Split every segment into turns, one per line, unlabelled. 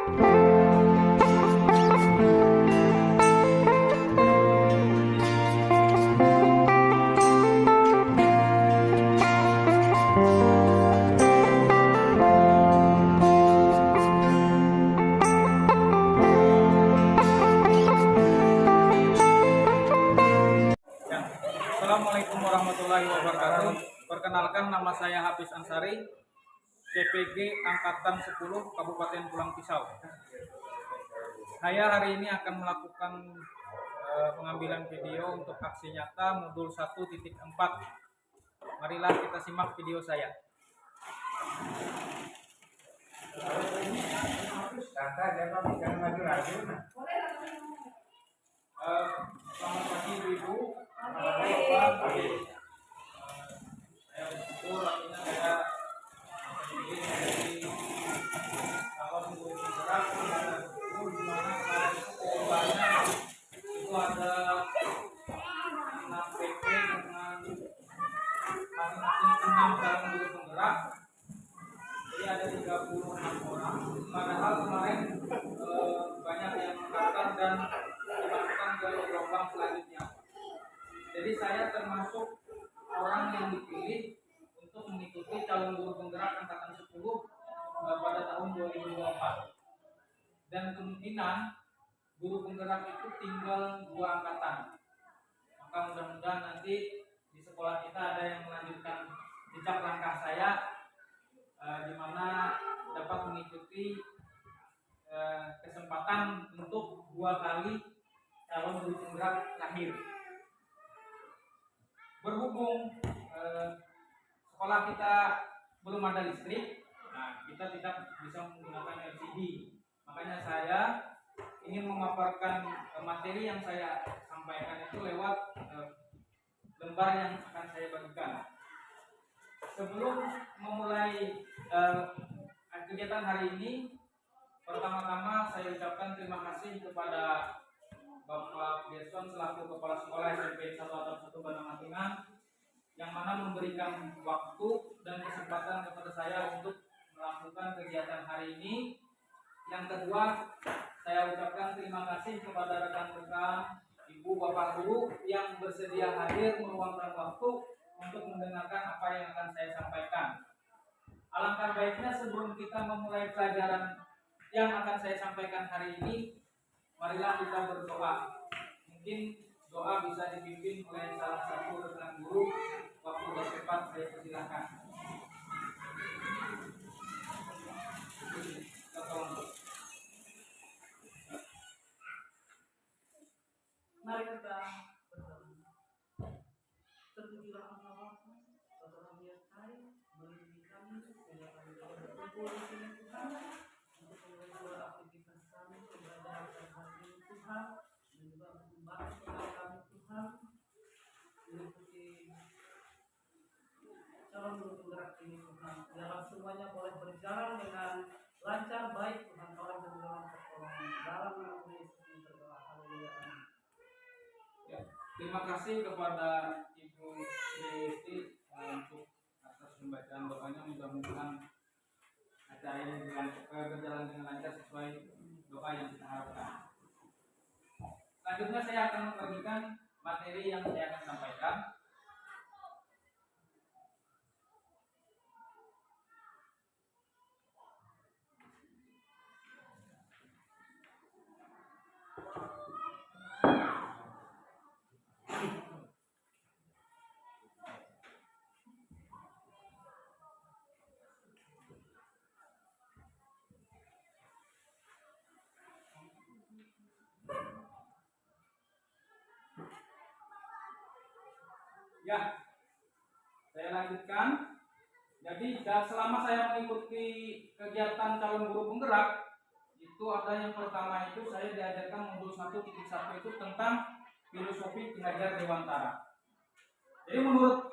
Assalamualaikum warahmatullahi wabarakatuh. Perkenalkan, nama saya Hafiz Ansari, CPG Angkatan 10 Kabupaten Pulang Pisau. Saya hari ini akan melakukan pengambilan video untuk aksi nyata modul 1.4. Marilah kita simak video saya. Selamat pagi Ibu. Saya bersyukur artinya saya dari tahun 2010 di mana korbannya itu ada 6 PP dengan masing-masing 6 dalam guru penggerak, jadi ada 36 orang. Padahal kemarin banyak yang mendaftar dan dimasukkan ke gelombang selanjutnya. Jadi saya termasuk orang yang dipilih untuk mengikuti calon guru penggerak angkatan 10 pada tahun 2024. Dan kemungkinan guru penggerak itu tinggal 2 angkatan. Maka mudah-mudahan nanti di sekolah kita ada yang melanjutkan jejak langkah saya, di mana dapat mengikuti kesempatan untuk 2 kali calon guru penggerak lahir. Berhubung sekolah kita belum ada listrik, kita tidak bisa menggunakan LCD. Makanya saya ingin memaparkan materi yang saya sampaikan itu lewat lembar yang akan saya bagikan. Sebelum memulai kegiatan hari ini, pertama-tama saya ucapkan terima kasih kepada Bapak Gerson selaku Kepala Sekolah SMP 1 Atap 1 Bandang Matingan, yang mana memberikan waktu dan kesempatan kepada saya untuk melakukan kegiatan hari ini. Yang kedua, saya ucapkan terima kasih kepada rekan-rekan Ibu Bapak Guru yang bersedia hadir meluangkan waktu untuk mendengarkan apa yang akan saya sampaikan. Alangkah baiknya sebelum kita memulai pelajaran yang akan saya sampaikan hari ini, marilah kita berdoa. Mungkin doa bisa dipimpin oleh salah satu rekan guru. Waktu sudah tepat, saya persilahkan.
Mari kita berdoa. Terpujilah Allah, Tuhan yang baik, melindungi kami sehingga kami dapat berkumpul di sini Tuhan, untuk mengurus aktivitas kami, pembelajaran dan hari ini Tuhan, dan juga membantu saudara kami Tuhan, mengikuti calon guru penggerak ini Tuhan. Biarlah semuanya boleh berjalan dengan lancar, baik Tuhan, orang dan dalam pertolongan. Dalam nama Yesus kami berdoa. Haleluya.
Ya, terima kasih kepada Ibu Desti untuk atas pembacaan doanya. Mudah-mudahan acara ini berjalan dengan lancar sesuai doa yang kita harapkan. Selanjutnya saya akan membagikan materi yang saya akan sampaikan. Ya, saya lanjutkan. Jadi selama saya mengikuti kegiatan calon guru penggerak, itu ada yang pertama itu saya diajarkan modul 1.1 itu tentang filosofi Ki Hajar Dewantara. Jadi menurut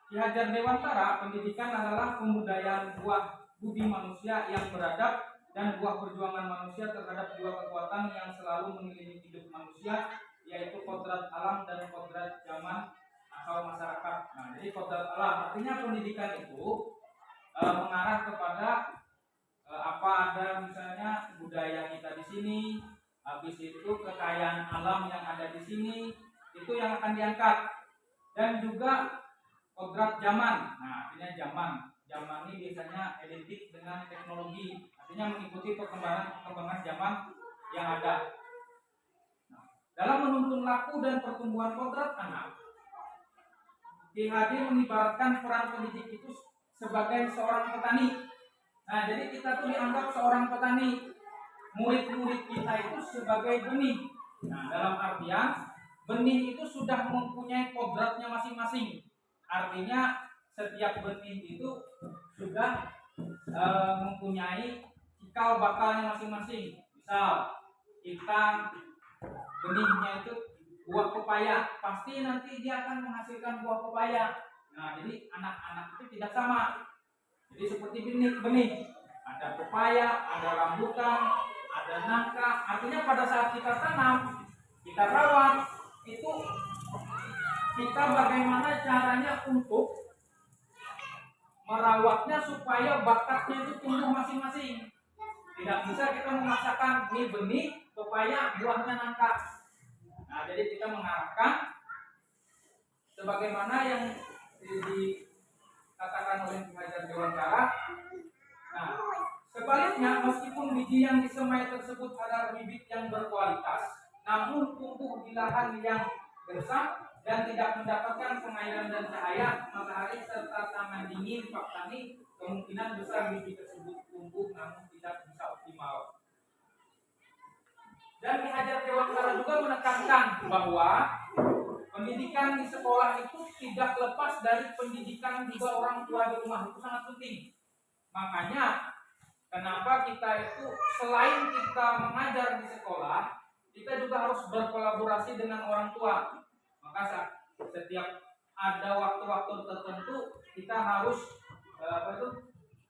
Ki Hajar Dewantara, pendidikan adalah pembudayaan buah budi manusia yang beradab dan buah perjuangan manusia terhadap dua kekuatan yang selalu mengelilingi hidup manusia, yaitu kodrat alam dan kodrat zaman atau masyarakat. Nah, jadi kodrat alam artinya pendidikan itu mengarah kepada apa ada misalnya budaya sini, habis itu kekayaan alam yang ada di sini, itu yang akan diangkat. Dan juga kodrat zaman. Nah, artinya zaman. Zaman ini biasanya identik dengan teknologi, artinya mengikuti perkembangan zaman yang ada. Nah, dalam menuntun laku dan pertumbuhan kodrat anak, GHD mengibaratkan peran pendidik itu sebagai seorang petani. Nah, jadi kita tuh dianggap seorang petani. Murid-murid kita itu sebagai benih. Nah, dalam artian benih itu sudah mempunyai kodratnya masing-masing. Artinya setiap benih itu sudah mempunyai cikal bakalnya masing-masing. Misal kita benihnya itu buah pepaya, pasti nanti dia akan menghasilkan buah pepaya. Nah, jadi anak-anak itu tidak sama. Jadi seperti benih, ada pepaya, ada rambutan, ada nangka. Artinya pada saat kita tanam, kita rawat, itu kita bagaimana caranya untuk merawatnya supaya bakatnya itu tumbuh masing-masing. Tidak bisa kita memaksakan ini benih, pepaya, buahnya nangka. Nah, jadi kita mengarahkan sebagaimana yang dikatakan oleh Ki Hajar Dewantara. Nah, sebaliknya meskipun biji yang disemai tersebut adalah bibit yang berkualitas, namun tumbuh di lahan yang gersang dan tidak mendapatkan pengairan dan cahaya matahari serta tangan dingin Pak Tani, kemungkinan besar biji tersebut tumbuh namun tidak bisa optimal. Dan Ki Hajar Dewantara juga menekankan bahwa pendidikan di sekolah itu tidak lepas dari pendidikan juga orang tua di rumah, itu sangat penting. Makanya kenapa kita itu selain kita mengajar di sekolah, kita juga harus berkolaborasi dengan orang tua. Maka setiap ada waktu-waktu tertentu kita harus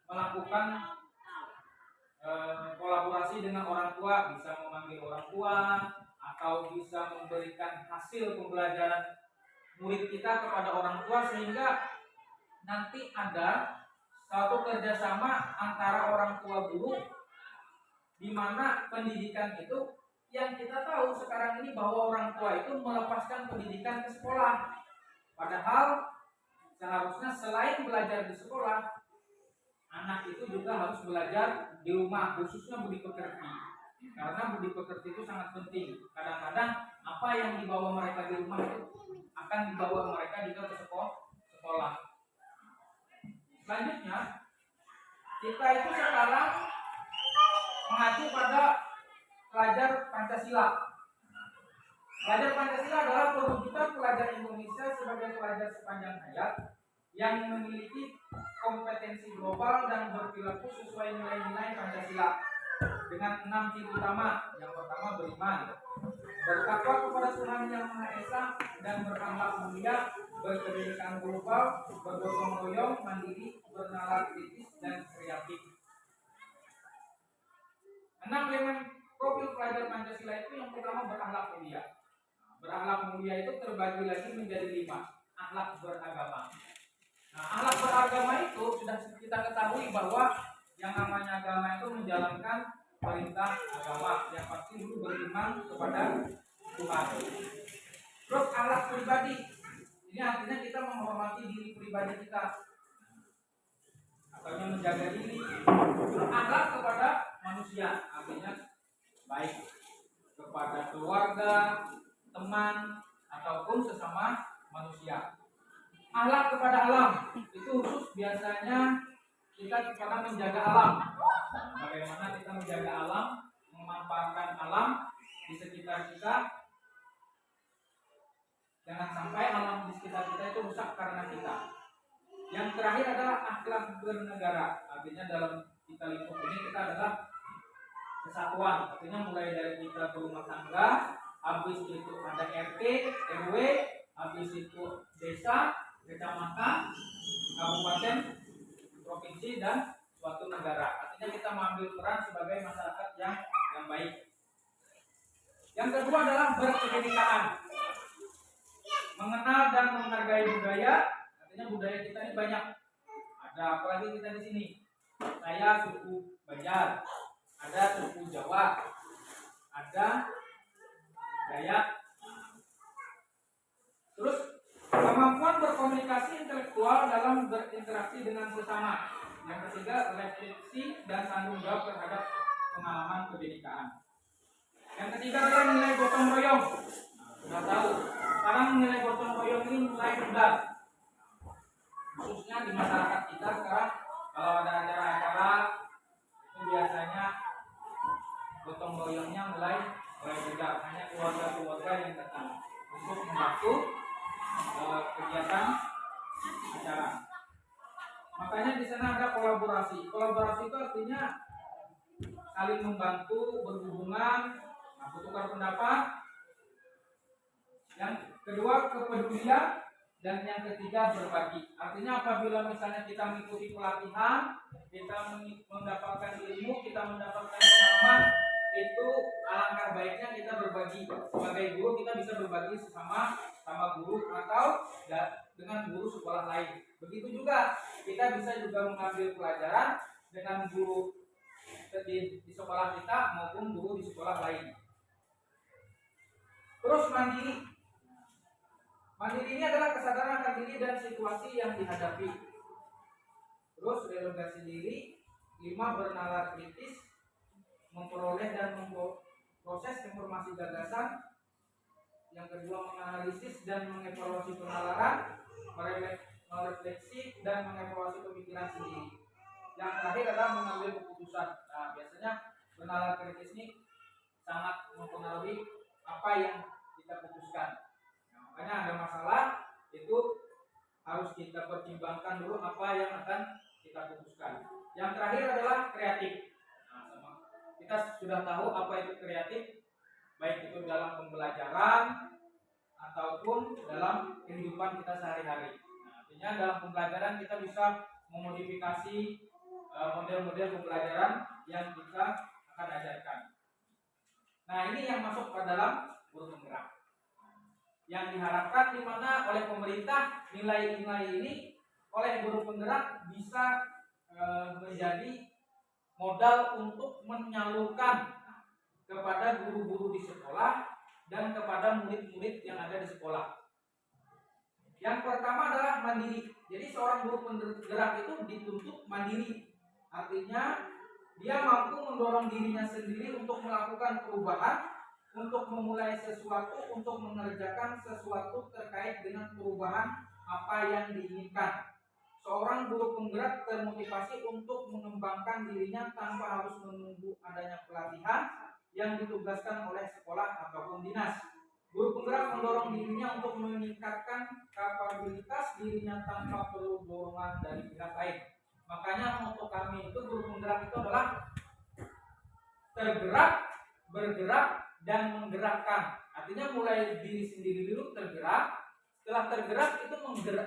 melakukan kolaborasi dengan orang tua, bisa memanggil orang tua atau bisa memberikan hasil pembelajaran murid kita kepada orang tua, sehingga nanti ada suatu kerjasama antara orang tua guru, di mana pendidikan itu yang kita tahu sekarang ini bahwa orang tua itu melepaskan pendidikan ke sekolah, padahal seharusnya selain belajar di sekolah, anak itu juga harus belajar di rumah, khususnya budi pekerti. Karena budi pekerti itu sangat penting. Kadang-kadang apa yang dibawa mereka di rumah itu akan dibawa mereka juga ke sekolah. Selanjutnya, kita itu sekarang mengacu pada pelajar Pancasila. Pelajar Pancasila adalah perwujudan pelajar Indonesia sebagai pelajar sepanjang hayat yang memiliki kompetensi global dan berperilaku sesuai nilai-nilai Pancasila dengan 6 ciri utama. Yang pertama beriman, bertakwa kepada Tuhan Yang Maha Esa dan berakhlak mulia, berpendidikan global, bergotong royong, mandiri, bernalar kritis dan kreatif. 6 elemen profil pelajar Pancasila itu yang pertama berakhlak mulia. Berakhlak mulia itu terbagi lagi menjadi 5. Akhlak beragama. Nah, akhlak beragama itu sudah kita ketahui bahwa yang namanya agama itu menjalankan perintah agama, yang pasti dulu beriman kepada Tuhan. Terus akhlak pribadi, ini artinya kita menghormati diri pribadi kita, artinya menjaga diri. Terus akhlak kepada manusia, artinya baik kepada keluarga, teman, ataupun sesama manusia. Akhlak kepada alam, itu khusus biasanya kita kepada menjaga alam. Bagaimana kita menjaga alam, memanfaatkan alam di sekitar kita, jangan sampai alam di sekitar kita itu rusak karena kita. Yang terakhir adalah akhlak bernegara, artinya dalam kita lingkup ini kita adalah kesatuan, artinya mulai dari kita berumah tangga, habis itu ada RT, RW, habis itu desa, kecamatan, kabupaten, provinsi, dan suatu negara. Artinya kita mengambil peran sebagai masyarakat yang baik. Yang kedua adalah berkebinekaan, mengenal dan menghargai budaya. Artinya budaya kita ini banyak. Ada apalagi kita di sini. Saya suku Banjar, ada suku Jawa, ada gaya. Terus kemampuan berkomunikasi intelektual dalam berinteraksi dengan sesama. Yang ketiga, refleksi dan tanggung jawab terhadap pengalaman kebinekaan. Yang ketiga adalah nilai gotong royong. Sudah tahu, sekarang nilai gotong royong ini mulai reda. Khususnya di masyarakat kita sekarang, kalau ada acara-acara itu biasanya gotong royongnya mulai reda. Hanya keluarga-keluarga yang datang untuk membantu kegiatan acara. Makanya di sana ada kolaborasi. Kolaborasi itu artinya saling membantu, berhubungan, bertukar pendapat. Yang kedua, kepedulian, dan yang ketiga, berbagi. Artinya apabila misalnya kita mengikuti pelatihan, kita mendapatkan ilmu, kita mendapatkan pengalaman, itu alangkah baiknya kita berbagi. Sebagai guru kita bisa berbagi sama guru atau dengan guru sekolah lain. Begitu juga kita bisa juga mengambil pelajaran dengan guru di sekolah kita maupun guru di sekolah lain. Terus mandiri. Mandiri ini adalah kesadaran akan diri dan situasi yang dihadapi. Terus realisasi diri. 5, bernalar kritis, memperoleh dan memproses informasi gagasan. Yang kedua, menganalisis dan mengevaluasi penalaran, merefleksi dan mengevaluasi pemikiran sendiri. Yang terakhir adalah mengambil keputusan. Nah, biasanya bernalar kritis ini sangat mempengaruhi apa yang kita putuskan. Nah, makanya ada masalah itu harus kita pertimbangkan dulu apa yang akan kita putuskan. Yang terakhir adalah kreatif. Nah, kita sudah tahu apa itu kreatif, baik itu dalam pembelajaran ataupun dalam kehidupan kita sehari-hari. Nah, artinya dalam pembelajaran kita bisa memodifikasi model-model pembelajaran yang kita akan ajarkan. Nah, ini yang masuk ke dalam guru penggerak. Yang diharapkan di mana oleh pemerintah nilai-nilai ini oleh guru penggerak bisa menjadi modal untuk menyalurkan kepada guru-guru di sekolah dan kepada murid-murid yang ada di sekolah. Yang pertama adalah mandiri. Jadi seorang guru penggerak itu dituntut mandiri. Artinya dia mampu mendorong dirinya sendiri untuk melakukan perubahan, untuk memulai sesuatu, untuk mengerjakan sesuatu terkait dengan perubahan apa yang diinginkan. Seorang guru penggerak termotivasi untuk mengembangkan dirinya tanpa harus menunggu adanya pelatihan yang ditugaskan oleh sekolah ataupun dinas. Guru penggerak mendorong dirinya untuk meningkatkan kapabilitas dirinya tanpa perlu dorongan dari pihak lain. Makanya motto kami itu guru penggerak itu adalah tergerak, bergerak, dan menggerakkan. Artinya mulai diri sendiri dulu tergerak, setelah tergerak itu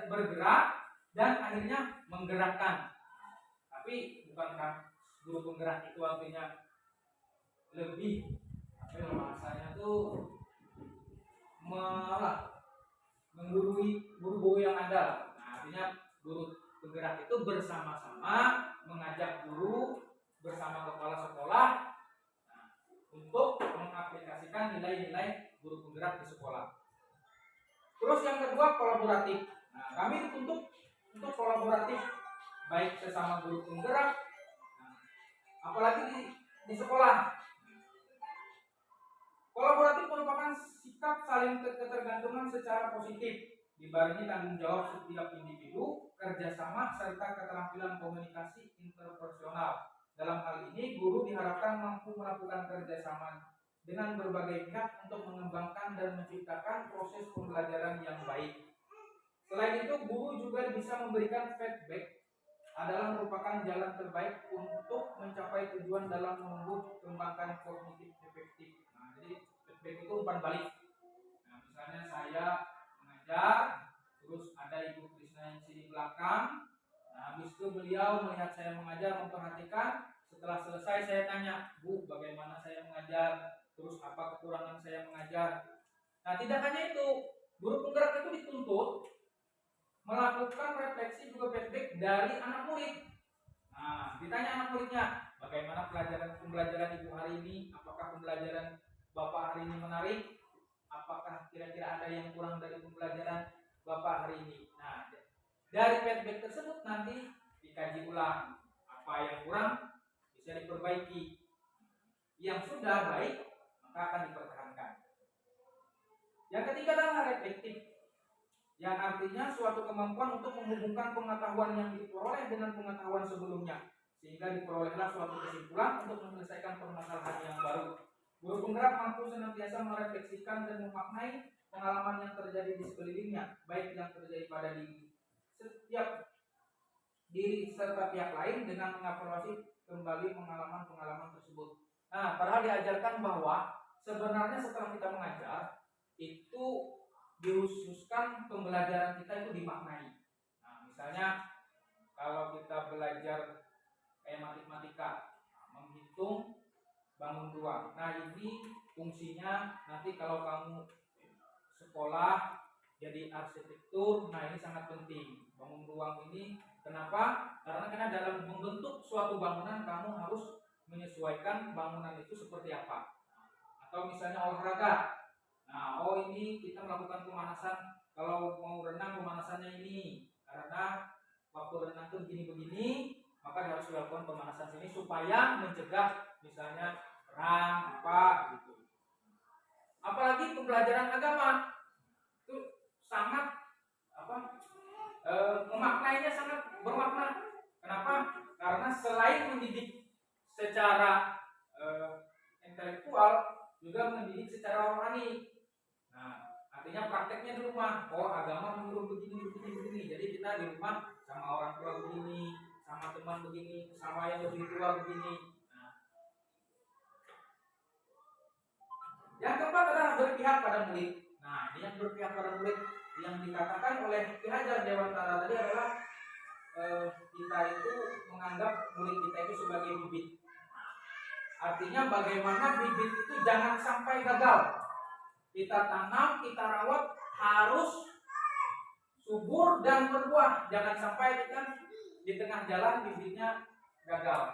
bergerak, dan akhirnya menggerakkan. Tapi bukankah guru penggerak itu artinya lebih bahasanya tuh menggurui guru-guru yang ada. Nah, artinya guru penggerak itu bersama-sama mengajak guru bersama kepala sekolah untuk mengaplikasikan nilai-nilai guru penggerak di sekolah. Terus yang kedua, kolaboratif. Nah, kami dituntut untuk kolaboratif baik sesama guru penggerak, apalagi di sekolah. Kolaboratif merupakan sikap saling ketergantungan secara positif, dibarengi tanggung jawab setiap individu, kerjasama, serta keterampilan komunikasi interpersonal. Dalam hal ini, guru diharapkan mampu melakukan kerjasama dengan berbagai pihak untuk mengembangkan dan menciptakan proses pembelajaran yang baik. Selain itu, guru juga bisa memberikan feedback adalah merupakan jalan terbaik untuk mencapai tujuan dalam menumbuh kembangkan kognitif efektif. Nah, jadi feedback itu umpan balik. Nah, misalnya saya mengajar, terus ada Ibu Krisna yang di belakang. Nah, habis itu beliau melihat saya mengajar, memperhatikan. Setelah selesai saya tanya, Bu, bagaimana saya mengajar? Terus apa kekurangan saya mengajar? Nah, tidak hanya itu, guru penggerak itu dituntut melakukan refleksi juga feedback dari anak murid. Nah, ditanya anak muridnya, bagaimana pembelajaran Ibu hari ini? Apakah pembelajaran Bapak hari ini menarik? Apakah kira-kira ada yang kurang dari pembelajaran Bapak hari ini? Nah, dari feedback tersebut nanti dikaji ulang. Apa yang kurang bisa diperbaiki. Yang sudah baik maka akan dipertahankan. Yang ketiga adalah reflektif, yang artinya suatu kemampuan untuk menghubungkan pengetahuan yang diperoleh dengan pengetahuan sebelumnya, sehingga diperolehlah suatu kesimpulan untuk menyelesaikan permasalahan yang baru. Guru penggerak mampu senantiasa merefleksikan dan memaknai pengalaman yang terjadi di sekelilingnya, baik yang terjadi pada diri serta pihak lain, dengan mengevaluasi kembali pengalaman-pengalaman tersebut. Nah, padahal diajarkan bahwa sebenarnya setelah kita mengajar itu dikhususkan pembelajaran kita itu dimaknai. Nah, misalnya kalau kita belajar kayak matematika, menghitung bangun ruang. Nah, ini fungsinya nanti kalau kamu sekolah jadi arsitektur, nah ini sangat penting. Bangun ruang ini kenapa? Karena dalam membentuk suatu bangunan kamu harus menyesuaikan bangunan itu seperti apa. Atau misalnya olahraga. Nah, ini kita melakukan pemanasan. Kalau mau renang pemanasannya ini, karena waktu renang itu begini-begini, maka harus dilakukan pemanasan sini supaya mencegah misalnya perang apa gitu. Apalagi pembelajaran agama itu sangat memaknainya sangat bermakna. Kenapa? Karena selain mendidik secara intelektual, juga mendidik secara rohani. Nah, artinya prakteknya di rumah. Agama menyuruh begini. Jadi kita di rumah sama orang tua begini, sama teman begini, sama yang lebih tua begini. Nah, yang keempat adalah berpihak pada murid. Nah, ini yang berpihak pada murid yang dikatakan oleh Ki Hajar Dewantara tadi adalah kita itu menganggap murid kita itu sebagai bibit. Artinya bagaimana bibit itu jangan sampai gagal. Kita tanam, kita rawat, harus subur dan berbuah. Jangan sampai kita di tengah jalan bibitnya gagal.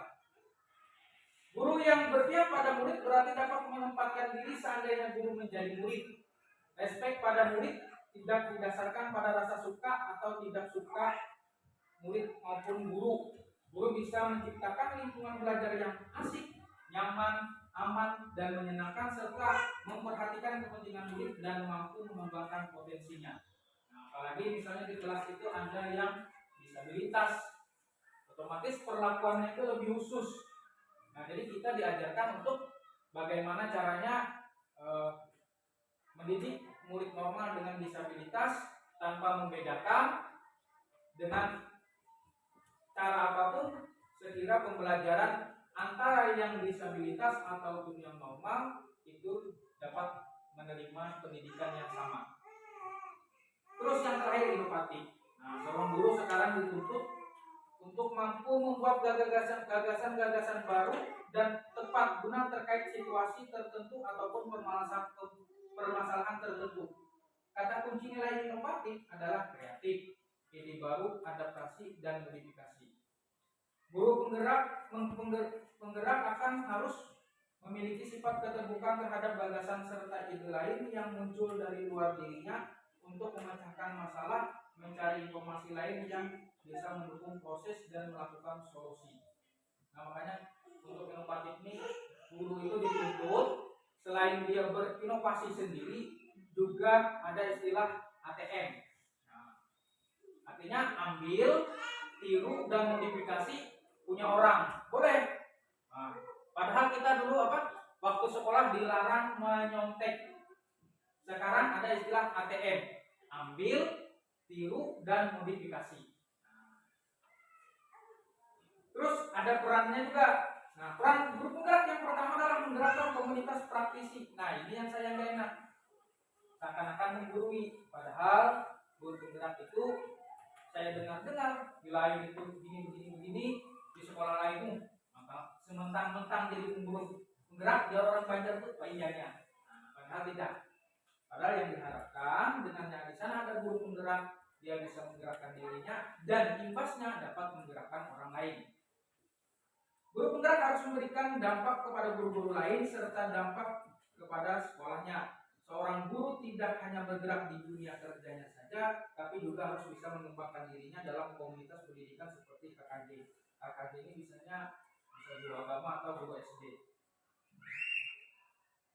Guru yang berpihak pada murid berarti dapat menempatkan diri seandainya guru menjadi murid. Respek pada murid tidak didasarkan pada rasa suka atau tidak suka murid maupun guru. Guru bisa menciptakan lingkungan belajar yang asik, nyaman, aman, dan menyenangkan, serta memperhatikan kepentingan murid dan mampu mengembangkan potensinya. Nah, apalagi misalnya di kelas itu ada yang disabilitas, otomatis perlakuannya itu lebih khusus. Nah, jadi kita diajarkan untuk bagaimana caranya mendidik murid normal dengan disabilitas tanpa membedakan dengan cara apapun, sekira pembelajaran antara yang disabilitas ataupun yang normal itu dapat menerima pendidikan yang sama. Terus yang terakhir, inovatif. Nah, seorang guru sekarang dituntut untuk mampu membuat gagasan-gagasan baru dan tepat guna terkait situasi tertentu ataupun permasalahan tertentu. Kata kunci nilai inovatif adalah kreatif, ide baru, adaptasi, dan modifikasi. Guru penggerak akan harus memiliki sifat keterbukaan terhadap gagasan serta ide lain yang muncul dari luar dirinya untuk memecahkan masalah, mencari informasi lain yang bisa mendukung proses dan melakukan solusi. Nah, makanya untuk inovatif ini guru itu dituntut selain dia berinovasi sendiri, juga ada istilah ATM. Nah, artinya ambil, tiru, dan modifikasi punya orang. Boleh. Nah, padahal kita dulu waktu sekolah dilarang menyontek. Sekarang ada istilah ATM. Ambil, tiru, dan modifikasi. Nah, terus ada perannya juga. Nah, peran guru penggerak yang pertama adalah menggerakkan komunitas praktisi. Nah, ini yang saya nggak enak. Seakan-akan menggurui. Padahal guru penggerak itu saya dengar di lain itu begini di sekolah lain maka sementang-mentang jadi guru penggerak dia orang Banjar itu paiyanya. Nah, padahal tidak. Padahal yang diharapkan dengan di sana ada guru penggerak, dia bisa menggerakkan dirinya dan imbasnya dapat menggerakkan orang lain. Guru penggerak harus memberikan dampak kepada guru-guru lain serta dampak kepada sekolahnya. Seorang guru tidak hanya bergerak di dunia kerjanya saja, tapi juga harus bisa mengembangkan dirinya dalam komunitas pendidikan seperti KKJ. KKJ ini bisa guru agama atau guru SD,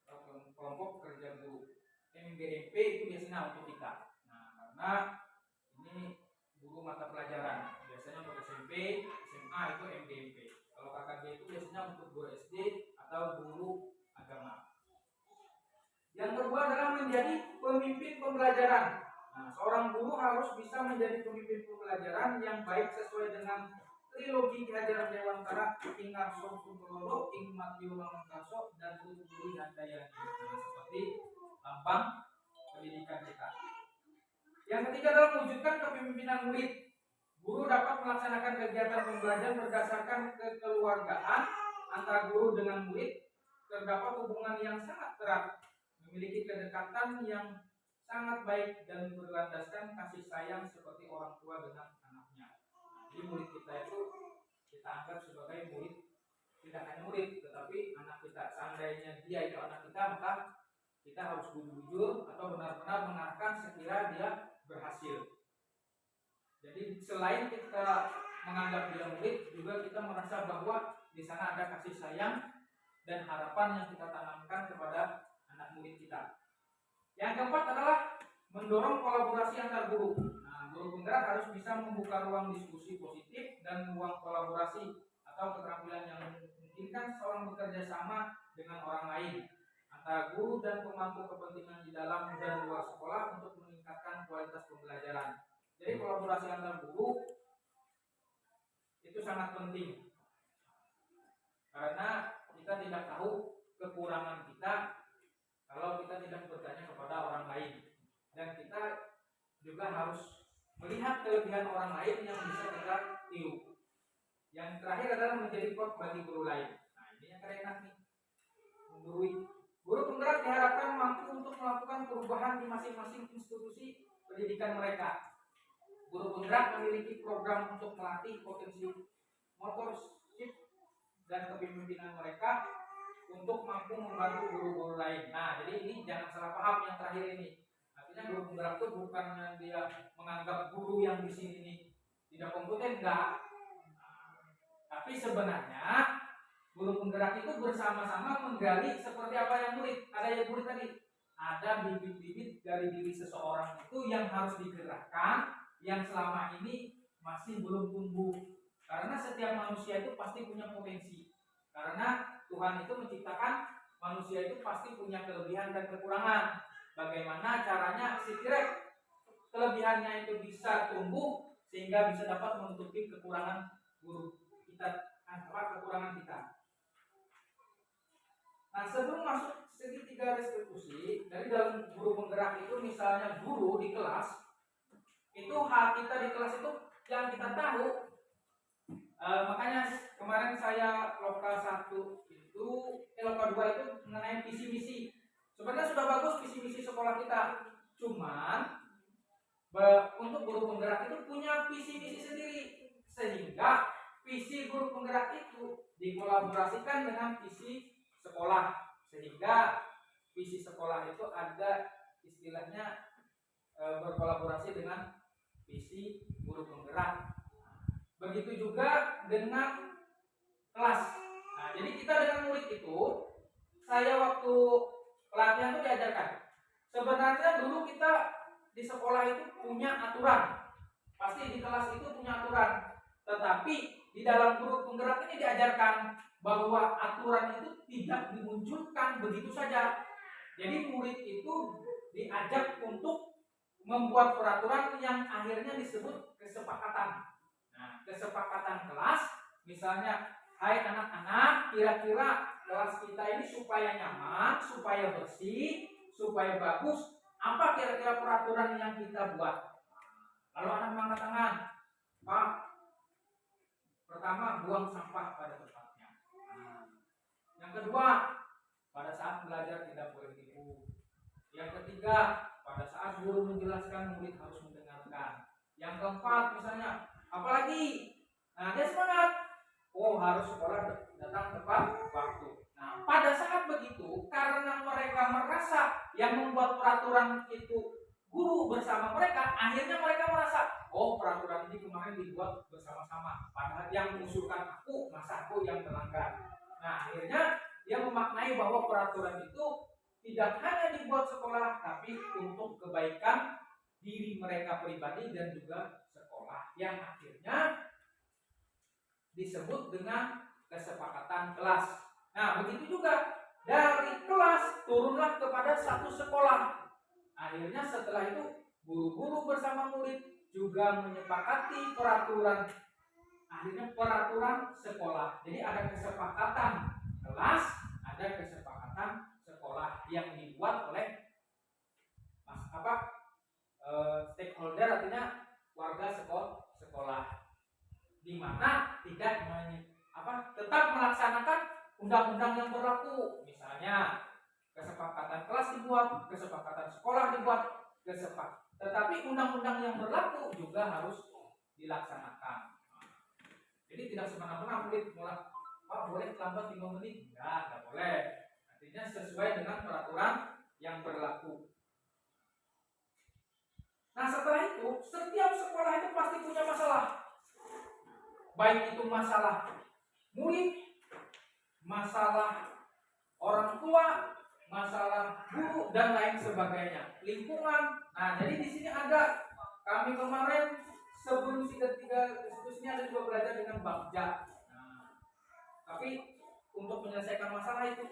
atau kelompok kerja guru. MGMP itu biasanya untuk kita. Nah, karena ini guru mata pelajaran, biasanya untuk SMP, SMA itu MGMP. Kalau KKJ itu biasanya untuk guru SD atau guru agama. Yang kedua adalah menjadi pemimpin pembelajaran. Nah, seorang guru harus bisa menjadi pemimpin pembelajaran yang baik sesuai dengan trilogi Ki Hajar Dewantara, Ing Arso Sumberlolo, Ing Matio Mangunkarso, dan Tuturi Handayani. Nah, seperti lambang pendidikan kita. Yang ketiga adalah mewujudkan kepemimpinan murid. Guru dapat melaksanakan kegiatan pembelajaran berdasarkan kekeluargaan antara guru dengan murid. Terdapat hubungan yang sangat erat, memiliki kedekatan yang sangat baik dan berlandaskan kasih sayang seperti orang tua dengan anaknya. Jadi murid kita itu kita anggap sebagai murid, tidak hanya murid tetapi anak kita. Seandainya dia itu anak kita, maka kita harus jujur atau benar-benar mengarahkan sekira dia berhasil. Jadi selain kita menganggap dia murid, juga kita merasa bahwa di sana ada kasih sayang dan harapan yang kita tanamkan kepada anak murid kita. Yang keempat adalah mendorong kolaborasi antar guru. Nah, guru penggerak harus bisa membuka ruang diskusi positif dan ruang kolaborasi atau keterampilan yang memungkinkan seorang bekerja sama dengan orang lain antara guru dan pemangku kepentingan di dalam dan luar sekolah untuk meningkatkan kualitas pembelajaran. Jadi kolaborasi antar guru itu sangat penting karena kita tidak tahu kekurangan kita kalau kita tidak bertanya kepada orang lain, dan kita juga harus melihat kelebihan orang lain yang bisa kita tiru. Yang terakhir adalah menjadi coach bagi guru lain. Nah, ini yang keren nih, menggurui. Guru penggerak diharapkan mampu untuk melakukan perubahan di masing-masing institusi pendidikan mereka. Guru penggerak memiliki program untuk melatih potensi motorship dan kepemimpinan mereka untuk mampu membantu guru-guru lain. Nah, jadi ini jangan salah paham yang terakhir ini. Artinya guru penggerak itu bukan dia menganggap guru yang di sini ini tidak kompeten, enggak. Tapi sebenarnya guru penggerak itu bersama-sama menggali seperti apa yang murid. Ada yang murid tadi, ada bibit-bibit dari diri seseorang itu yang harus digerakkan, yang selama ini masih belum tumbuh. Karena setiap manusia itu pasti punya potensi. Karena Tuhan itu menciptakan manusia itu pasti punya kelebihan dan kekurangan. Bagaimana caranya sekiranya kelebihannya itu bisa tumbuh sehingga bisa dapat menutupi kekurangan guru kita, kekurangan kita. Nah, sebelum masuk segitiga restitusi, dari dalam guru penggerak itu misalnya guru di kelas itu, hal kita di kelas itu yang kita tahu. Makanya kemarin saya lokal 1 itu, lokal 2 itu mengenai visi misi. Sebenarnya sudah bagus visi misi sekolah kita. Cuman untuk guru penggerak itu punya visi misi sendiri, sehingga visi guru penggerak itu dikolaborasikan dengan visi sekolah, sehingga visi sekolah itu ada istilahnya berkolaborasi dengan visi guru penggerak. Begitu juga dengan kelas. Nah, jadi kita dengan murid itu, saya waktu pelatihan itu diajarkan. Sebenarnya dulu kita di sekolah itu punya aturan. Pasti di kelas itu punya aturan. Tetapi di dalam guru penggerak ini diajarkan bahwa aturan itu tidak dimunculkan begitu saja. Jadi murid itu diajak untuk membuat peraturan yang akhirnya disebut kesepakatan. Nah, kesepakatan kelas, misalnya, hai anak-anak, kira-kira kelas kita ini supaya nyaman, supaya bersih, supaya bagus, apa kira-kira peraturan yang kita buat? Lalu anak mengangkat tangan, Pak, pertama buang sampah pada tempatnya. Yang kedua, pada saat belajar tidak boleh tipu. Yang ketiga, pada saat guru menjelaskan murid harus mendengarkan. Yang keempat, misalnya, apalagi, nah dia semangat, harus sekolah datang tepat waktu. Nah, pada saat begitu, karena mereka merasa yang membuat peraturan itu guru bersama mereka, akhirnya mereka merasa, oh peraturan ini kemarin dibuat bersama-sama, padahal yang mengusulkan aku, masa aku yang melanggar. Nah akhirnya dia memaknai bahwa peraturan itu tidak hanya dibuat sekolah, tapi untuk kebaikan diri mereka pribadi dan juga sekolah, yang akhirnya disebut dengan kesepakatan kelas. Nah begitu juga dari kelas turunlah kepada satu sekolah. Akhirnya setelah itu guru-guru bersama murid juga menyepakati peraturan. Akhirnya peraturan sekolah. Jadi ada kesepakatan kelas, ada kesepakatan sekolah yang dibuat oleh stakeholder, artinya warga sekolah, di mana tidak tetap melaksanakan undang-undang yang berlaku. Misalnya kesepakatan kelas dibuat, kesepakatan sekolah dibuat, tetapi undang-undang yang berlaku juga harus dilaksanakan. Jadi tidak semena-mena murid boleh terlambat 5 menit, enggak boleh. Artinya sesuai dengan peraturan yang berlaku. Nah setelah itu, setiap sekolah itu pasti punya masalah. Baik itu masalah murid, masalah orang tua, masalah guru dan lain sebagainya, lingkungan. Nah jadi di sini ada, kami kemarin sebelum ketiga diskusinya ada juga belajar dengan Bagja. Nah, tapi untuk menyelesaikan masalah itu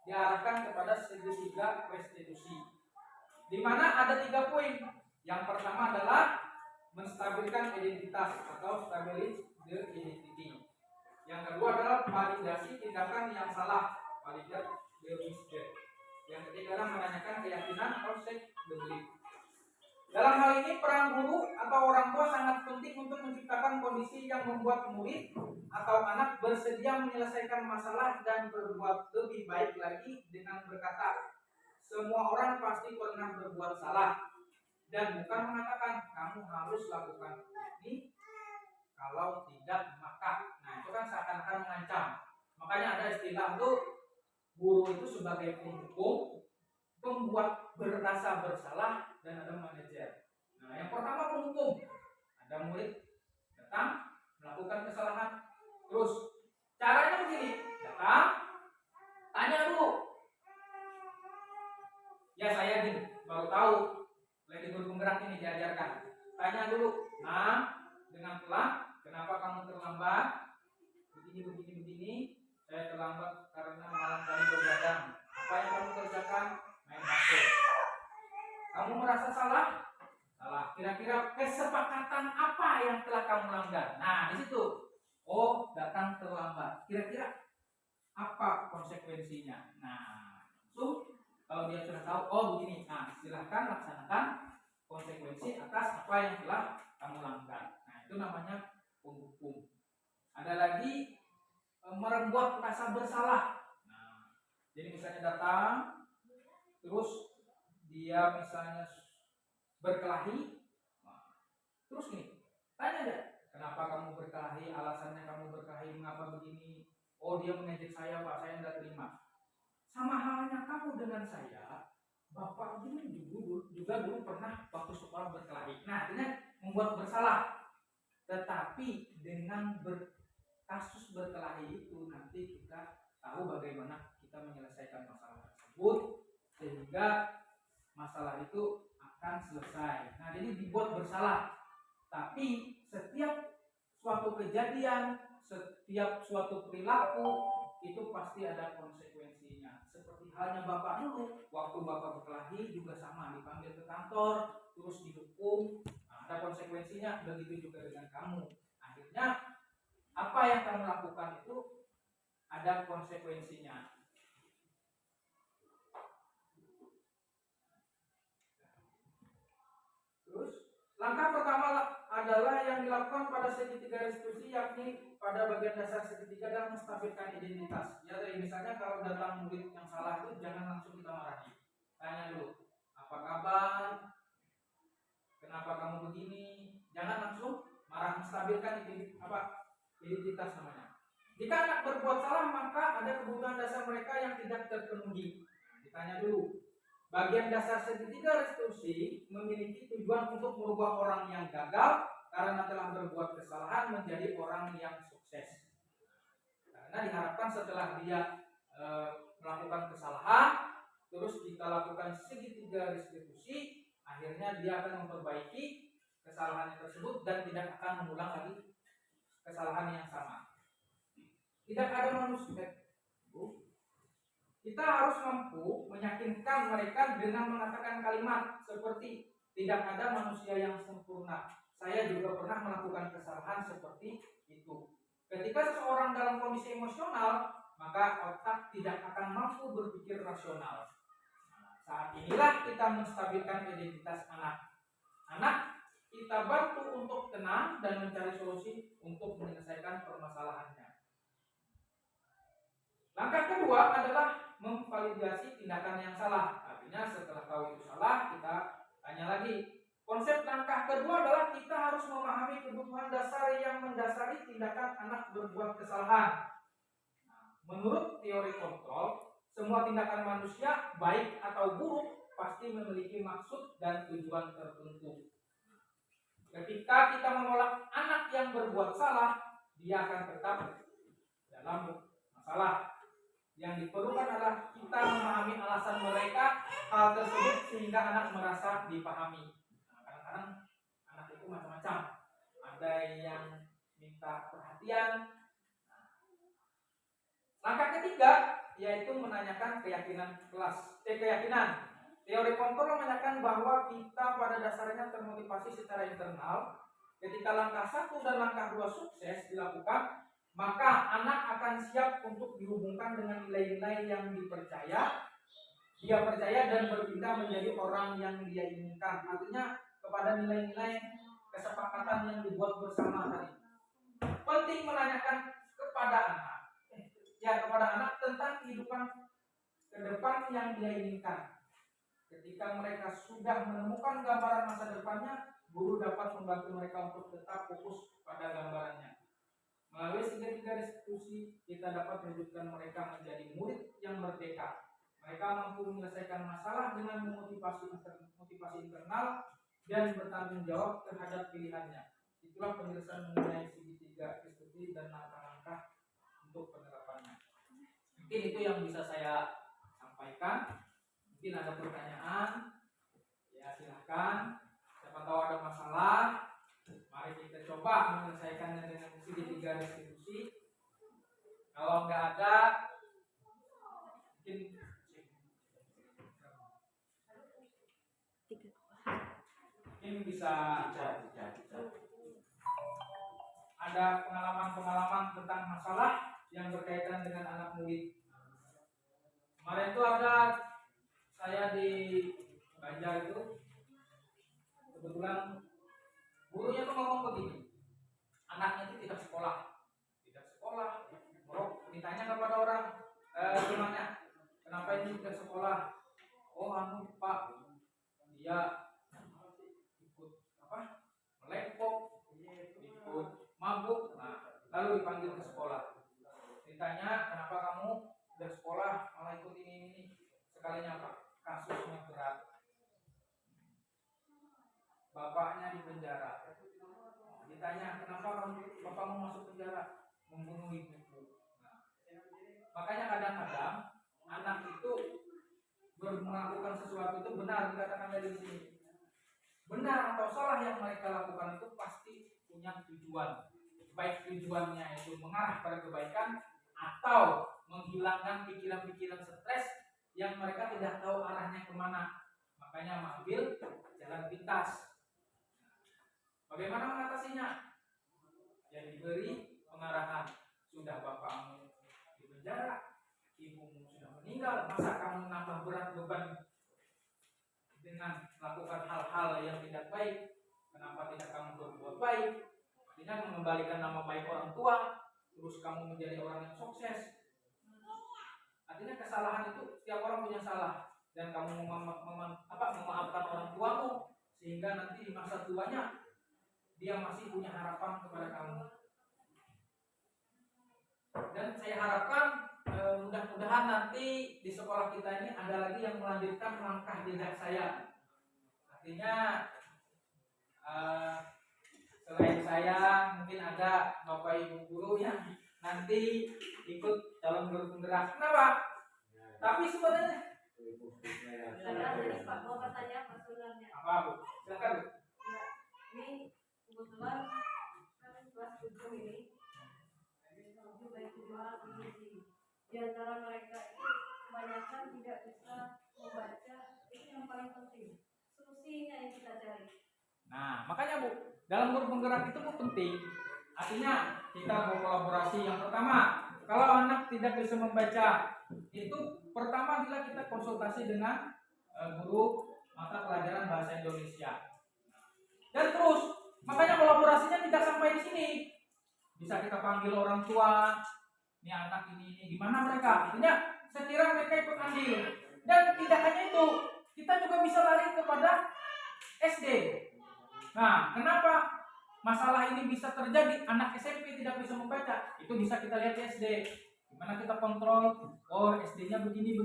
diarahkan kepada segitiga restitusi, di mana ada 3 poin. Yang pertama adalah menstabilkan identitas atau stabilize the identity. Yang kedua adalah validasi tindakan yang salah, validate the mistake. Yang ketiga adalah menanyakan keyakinan atau check the belief. Dalam hal ini peran guru atau orang tua sangat penting untuk menciptakan kondisi yang membuat murid atau anak bersedia menyelesaikan masalah dan berbuat lebih baik lagi dengan berkata, semua orang pasti pernah berbuat salah, dan bukan mengatakan kamu harus lakukan ini, kalau tidak maka. Nah itu kan seakan-akan mengancam. Makanya ada istilah tuh, guru itu sebagai penghukum, pembuat berasa bersalah, dan ada manajer. Nah yang pertama penghukum, ada murid datang melakukan kesalahan, terus caranya begini, datang tanya dulu, ya saya gini baru tahu, lagi guru penggerak ini diajarkan, tanya dulu, nah dengan pelan, kenapa kamu terlambat? Begini. Saya terlambat karena malam tadi begadang. Apa yang kamu kerjakan? Main HP. Kamu merasa salah? Salah. Kira-kira kesepakatan apa yang telah kamu langgar? Nah, di situ. Oh, datang terlambat. Kira-kira apa konsekuensinya? Nah, kalau dia sudah tahu, oh begini. Nah, silahkan laksanakan konsekuensi atas apa yang telah kamu langgar. Nah, itu namanya penghukum. Ada lagi merembuat rasa bersalah. Nah, jadi misalnya datang, terus dia misalnya berkelahi, terus nih, tanya deh, kenapa kamu berkelahi, alasannya kamu berkelahi, mengapa begini? Oh dia mengejek saya pak, saya tidak terima. Sama halnya kamu dengan saya, bapak dulu juga dulu pernah waktu sekolah berkelahi. Nah artinya membuat bersalah, tetapi dengan kasus berkelahi itu nanti kita tahu bagaimana kita menyelesaikan masalah tersebut sehingga masalah itu akan selesai. Nah jadi dibuat bersalah, tapi setiap suatu kejadian, setiap suatu perilaku itu pasti ada konsekuensinya. Seperti halnya bapak dulu, waktu bapak berkelahi juga sama, dipanggil ke kantor, terus dihukum, nah, ada konsekuensinya. Begitu juga dengan kamu. Akhirnya apa yang kamu lakukan itu ada konsekuensinya. Terus langkah pertama adalah yang dilakukan pada segitiga restitusi, yakni pada bagian dasar segitiga dan menstabilkan identitas. Ya dari misalnya kalau datang murid yang salah itu jangan langsung kita marahi. Tanya dulu, apa kabar? Kenapa kamu begini? Jangan langsung marah, menstabilkan identitas namanya. Jika anak berbuat salah, maka ada kebutuhan dasar mereka yang tidak terpenuhi. Ditanya dulu. Bagian dasar segitiga restitusi memiliki tujuan untuk merubah orang yang gagal karena telah berbuat kesalahan menjadi orang yang sukses. Karena diharapkan setelah dia melakukan kesalahan, terus kita lakukan segitiga restitusi, akhirnya dia akan memperbaiki kesalahan tersebut dan tidak akan mengulang lagi kesalahan yang sama. Tidak ada manusia. Kita harus mampu meyakinkan mereka dengan mengatakan kalimat seperti tidak ada manusia yang sempurna. Saya juga pernah melakukan kesalahan seperti itu. Ketika seseorang dalam kondisi emosional, maka otak tidak akan mampu berpikir rasional. Saat inilah kita menstabilkan identitas anak. Anak kita bantu untuk tenang dan mencari solusi untuk menyelesaikan permasalahannya. Langkah kedua adalah memvalidasi tindakan yang salah. Artinya setelah tahu itu salah, kita tanya lagi. Konsep langkah kedua adalah kita harus memahami kebutuhan dasar yang mendasari tindakan anak berbuat kesalahan. Menurut teori kontrol, semua tindakan manusia, baik atau buruk, pasti memiliki maksud dan tujuan tertentu. Ketika kita menolak anak yang berbuat salah, dia akan tetap dalam masalah. Yang diperlukan adalah kita memahami alasan mereka hal tersebut sehingga anak merasa dipahami. Kadang-kadang anak itu macam-macam. Ada yang minta perhatian. Langkah ketiga yaitu menanyakan keyakinan kelas. Keyakinan. Teori kontrol menanyakan bahwa kita pada dasarnya termotivasi secara internal. Ketika langkah 1 dan langkah 2 sukses dilakukan, maka anak akan siap untuk dihubungkan dengan nilai-nilai yang dipercaya. Dia percaya dan berpindah menjadi orang yang dia inginkan. Artinya kepada nilai-nilai kesepakatan yang dibuat bersama tadi. Penting menanyakan kepada anak tentang kehidupan ke depan yang dia inginkan. Ketika mereka sudah menemukan gambaran masa depannya, guru dapat membantu mereka untuk tetap fokus pada gambarannya. Melalui segitiga restitusi, kita dapat mewujudkan mereka menjadi murid yang merdeka. Mereka mampu menyelesaikan masalah dengan memotivasi internal dan bertanggung jawab terhadap pilihannya. Itulah penjelasan mengenai segitiga restitusi dan langkah-langkah untuk penerapannya. Mungkin itu yang bisa saya sampaikan. Mungkin ada pertanyaan, ya silahkan. Siapa tahu ada masalah. Mari kita coba menyelesaikannya dengan segitiga restitusi. Kalau nggak ada, mungkin bisa ada pengalaman-pengalaman tentang masalah yang berkaitan dengan anak murid. Kemarin itu ada saya di Banjar itu, kebetulan gurunya tuh ngomong begini, anaknya itu tidak sekolah, ditanya kepada orang, gimana, kenapa ini tidak sekolah? Oh Pak, dia ikut melepok, ikut mabuk, lalu dipanggil ke sekolah. Ditanya, kenapa kamu udah sekolah malah ikut ini? Sekalinya Pak, kasusnya berat. Bapaknya di penjara. Ditanya, kenapa bapakmu masuk penjara? Membunuh ibuku. Makanya kadang-kadang anak itu melakukan sesuatu itu benar, dikatakan dari sini. Benar atau salah yang mereka lakukan itu pasti punya tujuan. Baik tujuannya itu mengarah pada kebaikan atau menghilangkan pikiran-pikiran stres yang mereka tidak tahu arahnya kemana. Makanya mengambil jalan pintas. Bagaimana mengatasinya? Yang diberi pengarahan. Sudah bapakmu di penjara, ibumu sudah meninggal, masa kamu menambah berat beban dengan melakukan hal-hal yang tidak baik? Kenapa tidak kamu berbuat baik? Artinya mengembalikan nama baik orang tua, terus kamu menjadi orang yang sukses. Artinya kesalahan itu setiap orang punya salah, dan kamu memaafkan orang tuamu sehingga nanti di masa tuanya dia masih punya harapan kepada kamu. Dan saya harapkan mudah-mudahan nanti di sekolah kita ini ada lagi yang melanjutkan langkah jejak saya. Artinya selain saya mungkin ada bapak ibu guru yang nanti ikut dalam guru penggerak. Kenapa? Tapi sebenarnya
Pak, mau pertanyaan Pak sebenarnya.
apa Bu? Silakan Bu.
Ya, ini kebetulan kan kelas 7 ini 7 baik 7A, 7B. Di antara mereka itu kebanyakan tidak bisa membaca, itu yang paling penting. Solusinya yang kita cari.
Nah, makanya Bu, dalam guru penggerak itu Bu penting. Artinya kita mau kolaborasi. Yang pertama, kalau anak tidak bisa membaca, itu pertama bila kita konsultasi dengan guru mata pelajaran bahasa Indonesia. Dan terus, makanya kolaborasinya tidak sampai di sini. Bisa kita panggil orang tua, ini anak ini gimana mereka? Artinya sekira mereka ikut andil. Dan tidak hanya itu, kita juga bisa lari kepada SD. Nah, kenapa masalah ini bisa terjadi? Anak SMP tidak bisa membaca. Itu bisa kita lihat di SD. Gimana kita kontrol? Oh, SD-nya begini.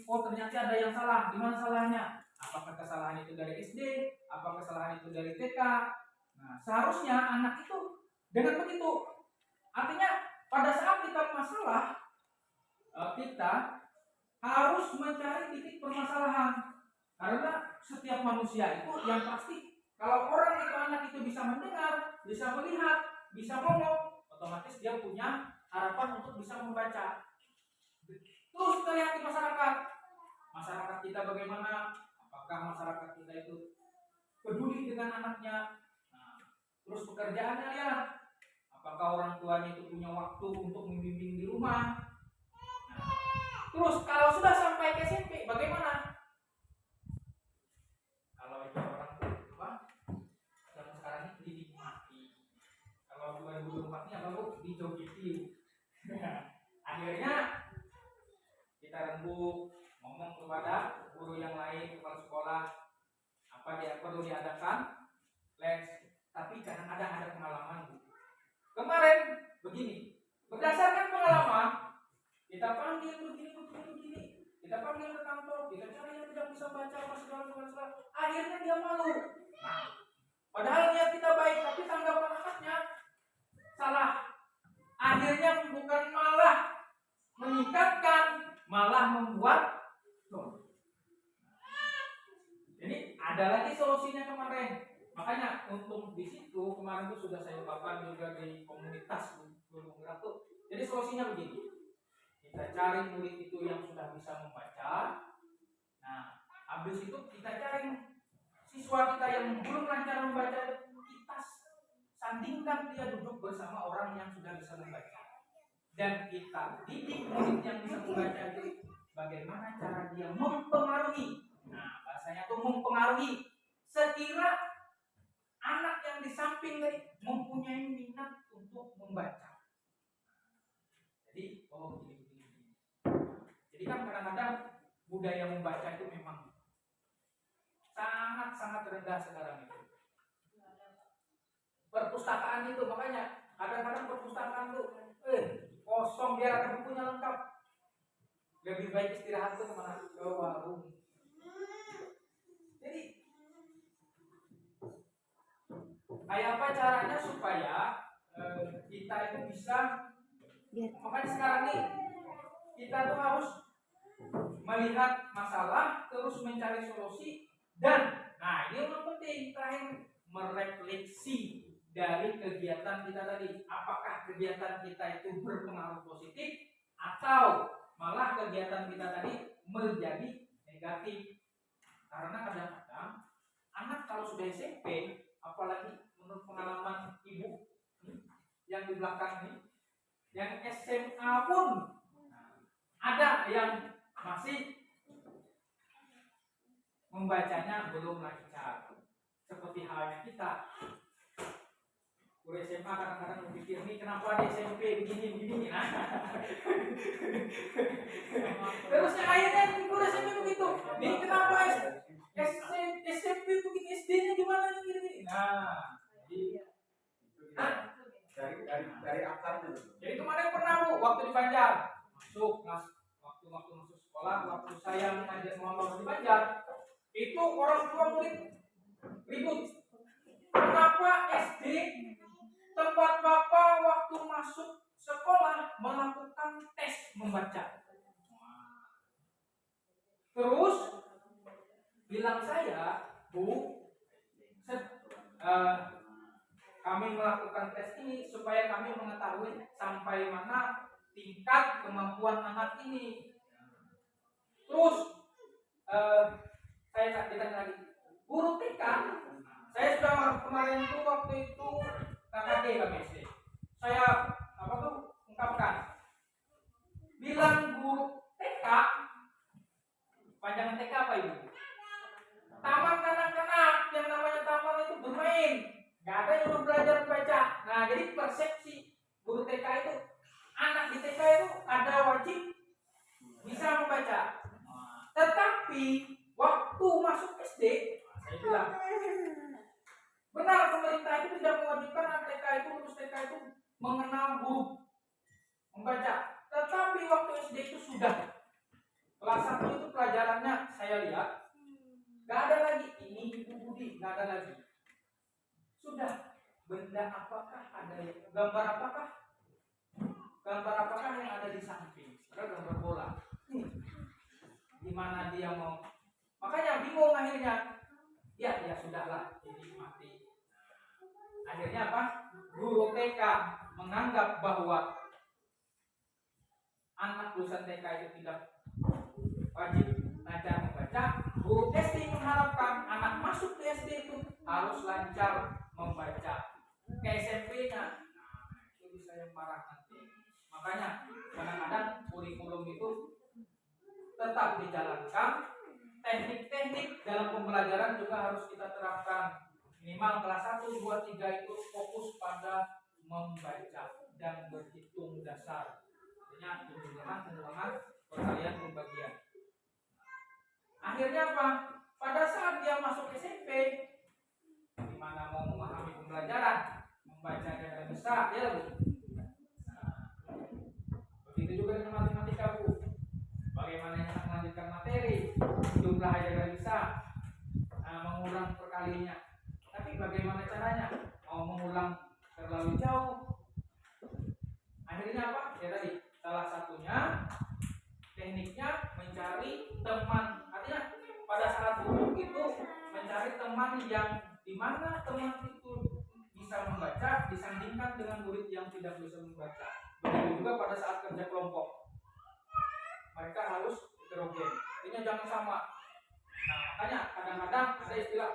Oh, ternyata ada yang salah. Di mana salahnya? Apakah kesalahan itu dari SD? Apakah kesalahan itu dari TK? Nah, seharusnya anak itu dengan begitu. Artinya pada saat kita masalah, kita harus mencari titik permasalahan. Karena setiap manusia itu yang pasti, kalau orang itu anak itu bisa mendengar, bisa melihat, bisa ngomong, otomatis dia punya harapan untuk bisa membaca. Terus kita lihat di masyarakat kita bagaimana? Apakah masyarakat kita itu peduli dengan anaknya? Nah, terus pekerjaannya lihat, apakah orang tuanya itu punya waktu untuk membimbing di rumah? Nah, terus kalau sudah sampai ke SMP, bagaimana? Kalau itu orang tua, zaman sekarang ini dinikmati. Kalau 2024 ini apa Bu? Dijogiti. Akhirnya kita rembuk, ngomong kepada guru yang lain, kepala sekolah, apa dia perlu diadakan les. Tapi kadang-kadang ada pengalaman Bu. Kemarin begini, berdasarkan pengalaman kita panggil begini, kita panggil ke kantor, kita cari yang tidak bisa baca apa segala. Akhirnya dia malu. Nah, padahal niat kita baik, tapi tanggapan anaknya salah. Akhirnya bukan malah meningkatkan, malah membuat. Jadi ada lagi solusinya kemarin. Makanya untuk di situ kemarin itu sudah saya ungkapkan juga di komunitas guru penggerak tuh. Jadi solusinya begini. Kita cari murid itu yang sudah bisa membaca. Nah, habis itu kita cari siswa kita yang belum lancar membaca, kita sandingkan dia duduk bersama orang yang sudah bisa membaca. Dan kita didik murid yang bisa membaca itu bagaimana cara dia mempengaruhi. Nah, bahasanya tuh mempengaruhi. Sekira anak yang di samping tadi mempunyai minat untuk membaca. Jadi, begini. Jadi kan kadang-kadang budaya membaca itu memang sangat rendah sekarang itu. Perpustakaan itu makanya kadang-kadang perpustakaan tuh kosong, biar ada bukunya lengkap. Lebih baik istirahat tuh kemana? Ke warung. Jadi kayak apa caranya supaya kita itu bisa, makanya sekarang nih kita tuh harus melihat masalah terus mencari solusi. Dan nah ini yang penting terakhir, merefleksi dari kegiatan kita tadi. Apakah kegiatan kita itu berpengaruh positif atau malah kegiatan kita tadi menjadi negatif. Karena kadang-kadang anak kalau sudah SMP, apalagi menurut pengalaman ibu yang di belakang ini, yang SMA pun ada yang masih membacanya belum lancar. Seperti halnya kita, guru SMA kadang-kadang berpikir nih kenapa di SMP begini. Terusnya akhirnya guru SMP begitu. Nih kenapa SMP begini, SD-nya gimana nih gini. Nah, dari akarnya. Jadi kemarin pernah Bu waktu di Banjar masuk waktu masuk sekolah, waktu saya mengajar motor di Banjar, itu orang tua murid ribut. Kenapa SD tempat bapak waktu masuk sekolah melakukan tes membaca? Terus bilang saya, Bu, kami melakukan tes ini supaya kami mengetahui sampai mana tingkat kemampuan anak ini. Terus saya ditanya lagi, guru TK, saya sudah kemarin itu waktu itu KKD kami SD. Saya ungkapkan, bilang guru TK, panjangan TK apa ibu? Taman kanak-kanak, yang namanya taman itu bermain, nggak ada yang belajar membaca. Nah, jadi persepsi guru TK itu, anak di TK itu ada wajib bisa membaca. Tetapi waktu masuk SD, saya bilang, benar pemerintah itu tidak mewajibkan anak TK itu, lulus TK itu mengenal huruf membaca. Tetapi waktu SD itu sudah. Kelas 1 itu pelajarannya saya lihat, gak ada lagi ini Ibu Budi, gak ada lagi. Sudah, benda apakah ada, gambar apakah? Gambar apakah yang ada di samping? Ada gambar bola. Gimana dia mau? Makanya bingung akhirnya. Ya sudahlah, ini mati. Akhirnya apa? Guru TK menganggap bahwa anak lulusan TK itu tidak wajib belajar membaca. Guru SD mengharapkan anak masuk ke SD itu harus lancar membaca. Ke SMP-nya, itu bisa yang parah nanti. Makanya kadang-kadang kurikulum itu tetap dijalankan. Teknik-teknik dalam pembelajaran juga harus kita terapkan. Minimal kelas 1, 2, 3 itu fokus pada membaca dan berhitung dasar. Artinya pengulangan, perkalian, pembagian. Akhirnya apa? Pada saat dia masuk SMP, di mana mau memahami pembelajaran, membaca dan bisa, ya Bu. Begitu juga dengan matematika Bu. Bagaimana cara melanjutkan materi, jumlah aja gak bisa, mengulang perkalinya. Tapi bagaimana caranya? Mau mengulang terlalu jauh. Akhirnya apa? Ya tadi, salah satunya tekniknya mencari teman. Artinya pada saat duduk itu mencari teman yang dimana teman itu bisa membaca disandingkan dengan murid yang tidak bisa membaca. Begitu juga pada saat kerja kelompok. Mereka harus heterogen. Ini jangan sama. Nah, makanya kadang-kadang ada istilah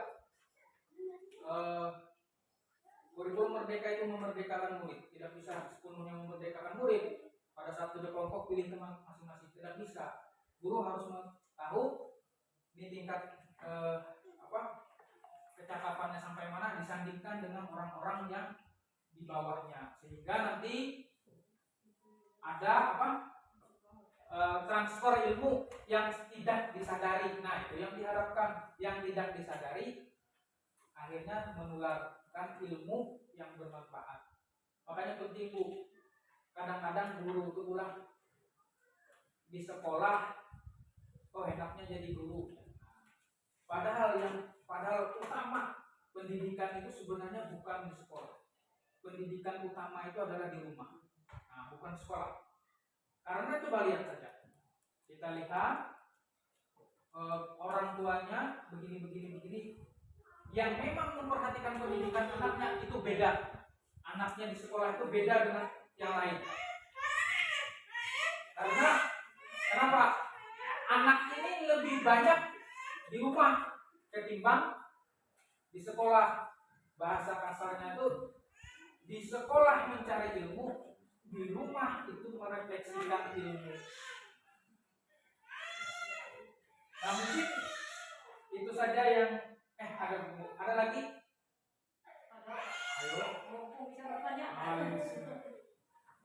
kurikulum merdeka itu memerdekakan murid. Tidak bisa sepenuhnya memerdekakan murid. Pada saat kerja kelompok pilih teman masing-masing, tidak bisa. Guru harus tahu ini tingkat kecakapannya sampai mana disandingkan dengan orang-orang yang di bawahnya, sehingga nanti ada transfer ilmu yang tidak disadari. Nah, itu yang diharapkan. Yang tidak disadari akhirnya menularkan ilmu yang bermanfaat. Makanya penting Bu, kadang-kadang guru itu ulang di sekolah, enaknya jadi guru. Padahal utama pendidikan itu sebenarnya bukan di sekolah. Pendidikan utama itu adalah di rumah. Nah, bukan sekolah. Karena coba lihat saja, kita lihat orang tuanya begini, yang memang memperhatikan pendidikan anaknya itu beda. Anaknya di sekolah itu beda dengan yang lain. Karena kenapa? Anak ini lebih banyak di rumah ketimbang di sekolah. Bahasa kasarnya itu di sekolah mencari ilmu, di rumah itu merefleksikan ilmu. Nah, mungkin itu saja yang ada lagi. Ayo.
Bisa bertanya.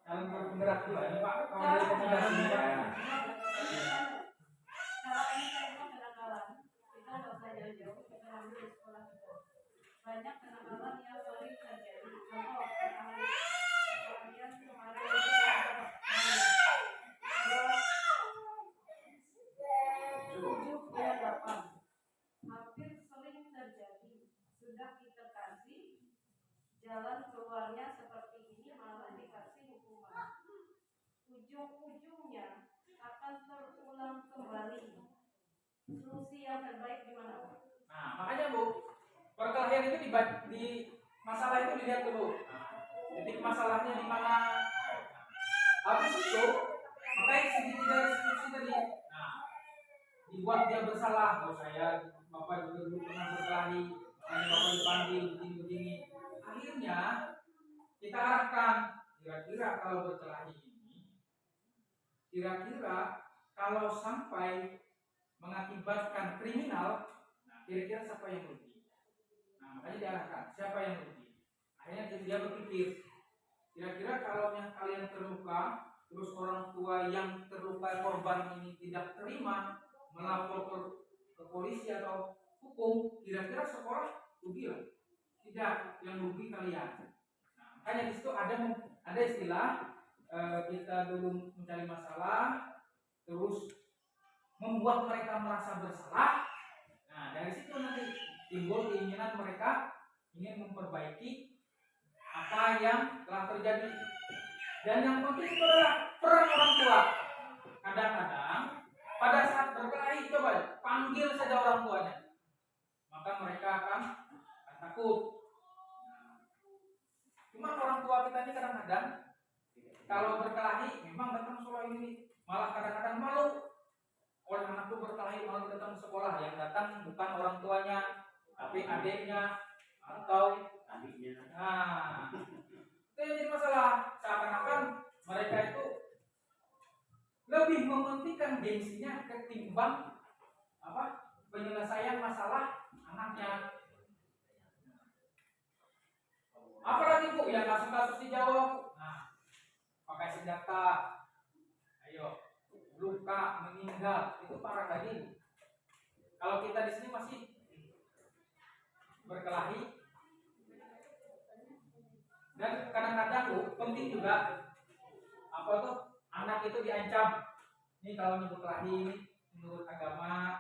Dalam bergerak dulu ini Pak. Kalau ada rekomendasi Pak.
Kalau ini saya kenakalan, kita nggak usah jauh-jauh, kita ambil di sekolah kita. Banyak kenakalan yang sering terjadi. Contoh, kalian kemarin itu jalan keluarnya seperti ini malah dikasih hukuman. Ujung-ujungnya akan terulang kembali. Solusi yang terbaik gimana, Pak?
Nah, makanya Bu, perkelahian itu di masalah itu dilihat dulu. Nah, titik masalahnya di mana. Habis itu, makanya segitiga restitusi tadi. Nah, dibuat dia bersalah. Oh, saya Bapak juga dulu pernah berkelahi, makanya Bapak dipanggil begini-begini. Akhirnya kita arahkan, kira-kira kalau berkelahi ini, kira-kira kalau sampai mengakibatkan kriminal, nah kira-kira siapa yang rugi? Nah, makanya diarahkan siapa yang rugi. Akhirnya dia berpikir, kira-kira kalau yang kalian terluka, terus orang tua yang terluka korban ini tidak terima melapor ke polisi atau hukum, kira-kira sekolah rugi lah? Tidak, yang rugi kalian. Nah, makanya di situ ada istilah kita dulu mencari masalah, terus membuat mereka merasa bersalah. Nah, dari situ nanti timbul keinginan mereka ingin memperbaiki apa yang telah terjadi. Dan yang penting itu adalah peran orang tua. Kadang-kadang pada saat berkelahi, coba panggil saja orang tuanya, maka mereka akan takut. Cuma orang tua kita ini kadang-kadang kalau berkelahi memang datang sekolah ini, malah kadang-kadang malu. Orang anak itu berkelahi malu datang ke sekolah, yang datang bukan orang tuanya, tapi adiknya atau adiknya. Nah, itu yang jadi masalah. Seakan-akan mereka itu lebih mementingkan gengsinya ketimbang penyelesaian masalah anaknya. Apalagi Bu yang kasus-kasus di Jawa, nah pakai senjata, ayo luka meninggal, itu parah lagi. Kalau kita di sini masih berkelahi, dan kadang-kadang Bu penting juga anak itu diancam. Ini kalau ini berkelahi menurut agama,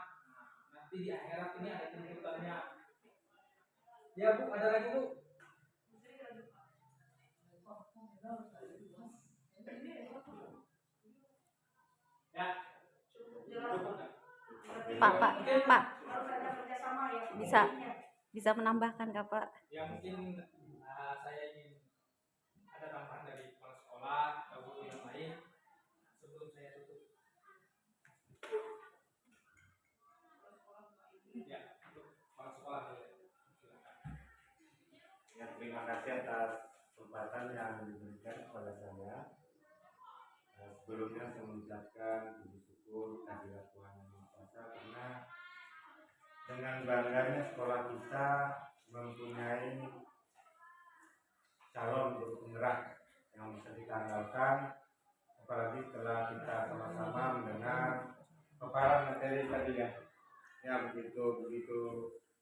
nanti di akhirat ini ada tuntutannya. Ya Bu, ada lagi Bu? Ya.
Pak, bisa menambahkan nggak Pak?
Ya mungkin saya ingin ada tambahan dari kepala sekolah atau guru yang lain sebelum saya tutup. Ya, untuk kepala sekolah silakan.
Ya, terima kasih atas kesempatan yang diberikan kepada saya. Sebelumnya saya mengucapkan puji syukur kehadirat Tuhan Yang Maha Kuasa, karena dengan bangganya sekolah kita mempunyai calon guru penggerak yang bisa kita andalkan, apalagi setelah kita sama-sama mendengar paparan materi tadi ya begitu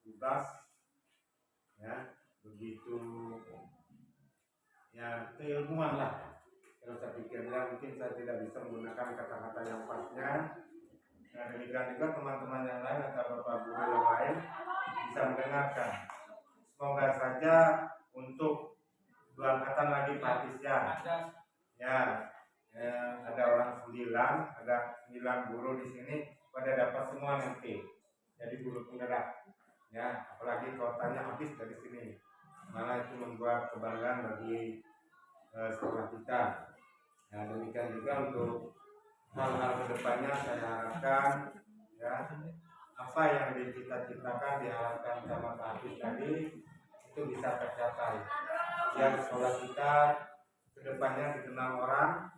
lugas, ya begitu ya keilmuan lah. Kalau saya pikirnya mungkin saya tidak bisa menggunakan kata-kata yang pasnya. Nah, demikian juga teman-teman yang lain atau bapak guru yang lain bisa mendengarkan. Semoga saja untuk 2 angkatan lagi Pak Tisya, ya, ada orang 9, ada 9 guru di sini, pada dapat semua nanti jadi guru penggerak. Ya, apalagi kuotanya habis dari sini, malah itu membuat kebanggaan bagi sekolah kita. Nah, demikian juga untuk hal-hal kedepannya saya harapkan ya apa yang dicita-citakan diharapkan sama Pak Hafiz tadi itu bisa tercapai. Biar sekolah kita kedepannya dikenal orang,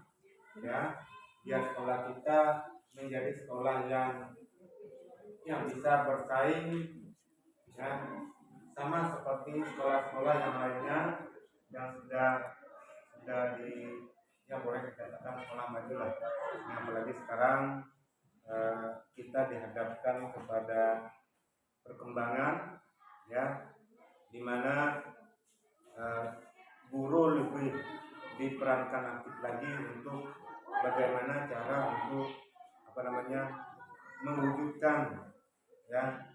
ya, biar sekolah kita menjadi sekolah yang bisa bersaing, ya, sama seperti sekolah-sekolah yang lainnya yang sudah boleh dikatakan sekolah maju lah. Apalagi sekarang kita dihadapkan kepada perkembangan, ya, di mana guru lebih diperankan aktif lagi untuk bagaimana cara untuk mewujudkan, ya,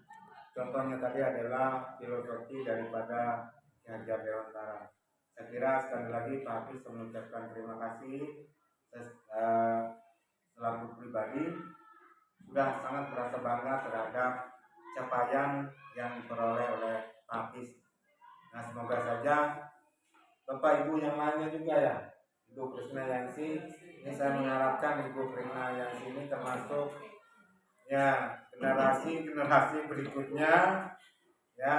contohnya tadi adalah filosofi daripada Ki Hajar Dewantara. Saya kira sekali lagi Pak Hafiz mengucapkan terima kasih. Selaku pribadi sudah sangat merasa bangga terhadap capaian yang diperoleh oleh Pak Hafiz. Nah, semoga saja Bapak Ibu yang lainnya juga ya, Ibu Krisna Yansi, ini saya mengharapkan Ibu Krisna Yansi ini termasuk ya generasi berikutnya ya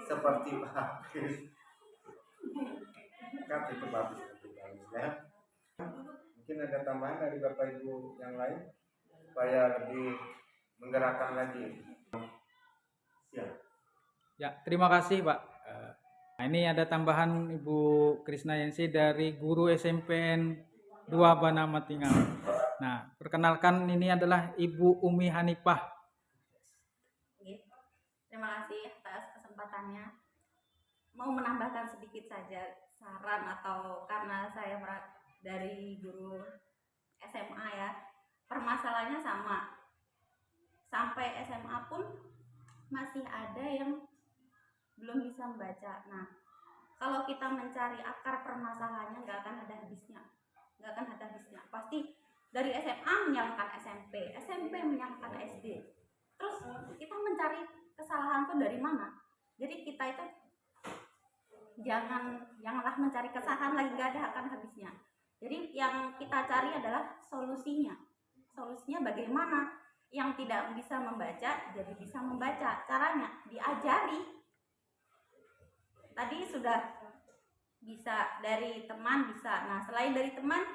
seperti Pak Hafiz. Kan itu bagus ya. Mungkin ada tambahan dari Bapak Ibu yang lain supaya lebih menggerakkan lagi.
Ya, terima kasih Pak. Nah, ini ada tambahan Ibu Krisna Yansi dari guru SMPN 2 Bana Matingal. Nah, perkenalkan ini adalah Ibu Umi Hanifah.
Oke. Terima kasih atas kesempatannya. Mau menambahkan sedikit saja saran atau karena saya dari guru SMA ya, permasalahannya sama. Sampai SMA pun masih ada yang belum bisa membaca. Nah, kalau kita mencari akar permasalahannya nggak akan ada habisnya. Pasti dari SMA menyalahkan SMP, SMP menyalahkan SD. Terus kita mencari kesalahan itu dari mana? Jadi kita itu janganlah mencari kesalahan lagi, nggak ada akan habisnya. Jadi yang kita cari adalah solusinya. Solusinya bagaimana? Yang tidak bisa membaca jadi bisa membaca. Caranya diajari. Tadi sudah bisa dari teman bisa. Nah, selain dari teman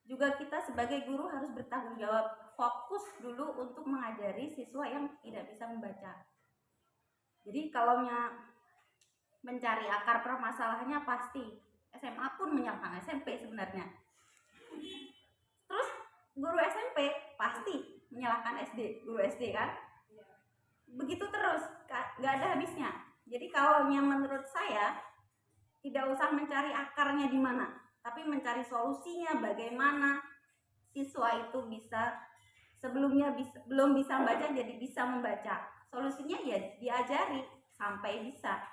juga kita sebagai guru harus bertanggung jawab, fokus dulu untuk mengajari siswa yang tidak bisa membaca. Jadi kalau mencari akar permasalahannya pasti SMA pun menyalahkan SMP sebenarnya. Terus guru SMP pasti menyalahkan guru SD kan? Begitu terus, nggak ada habisnya. Jadi kalau menurut saya tidak usah mencari akarnya di mana, tapi mencari solusinya bagaimana siswa itu belum bisa membaca jadi bisa membaca. Solusinya ya diajari sampai bisa.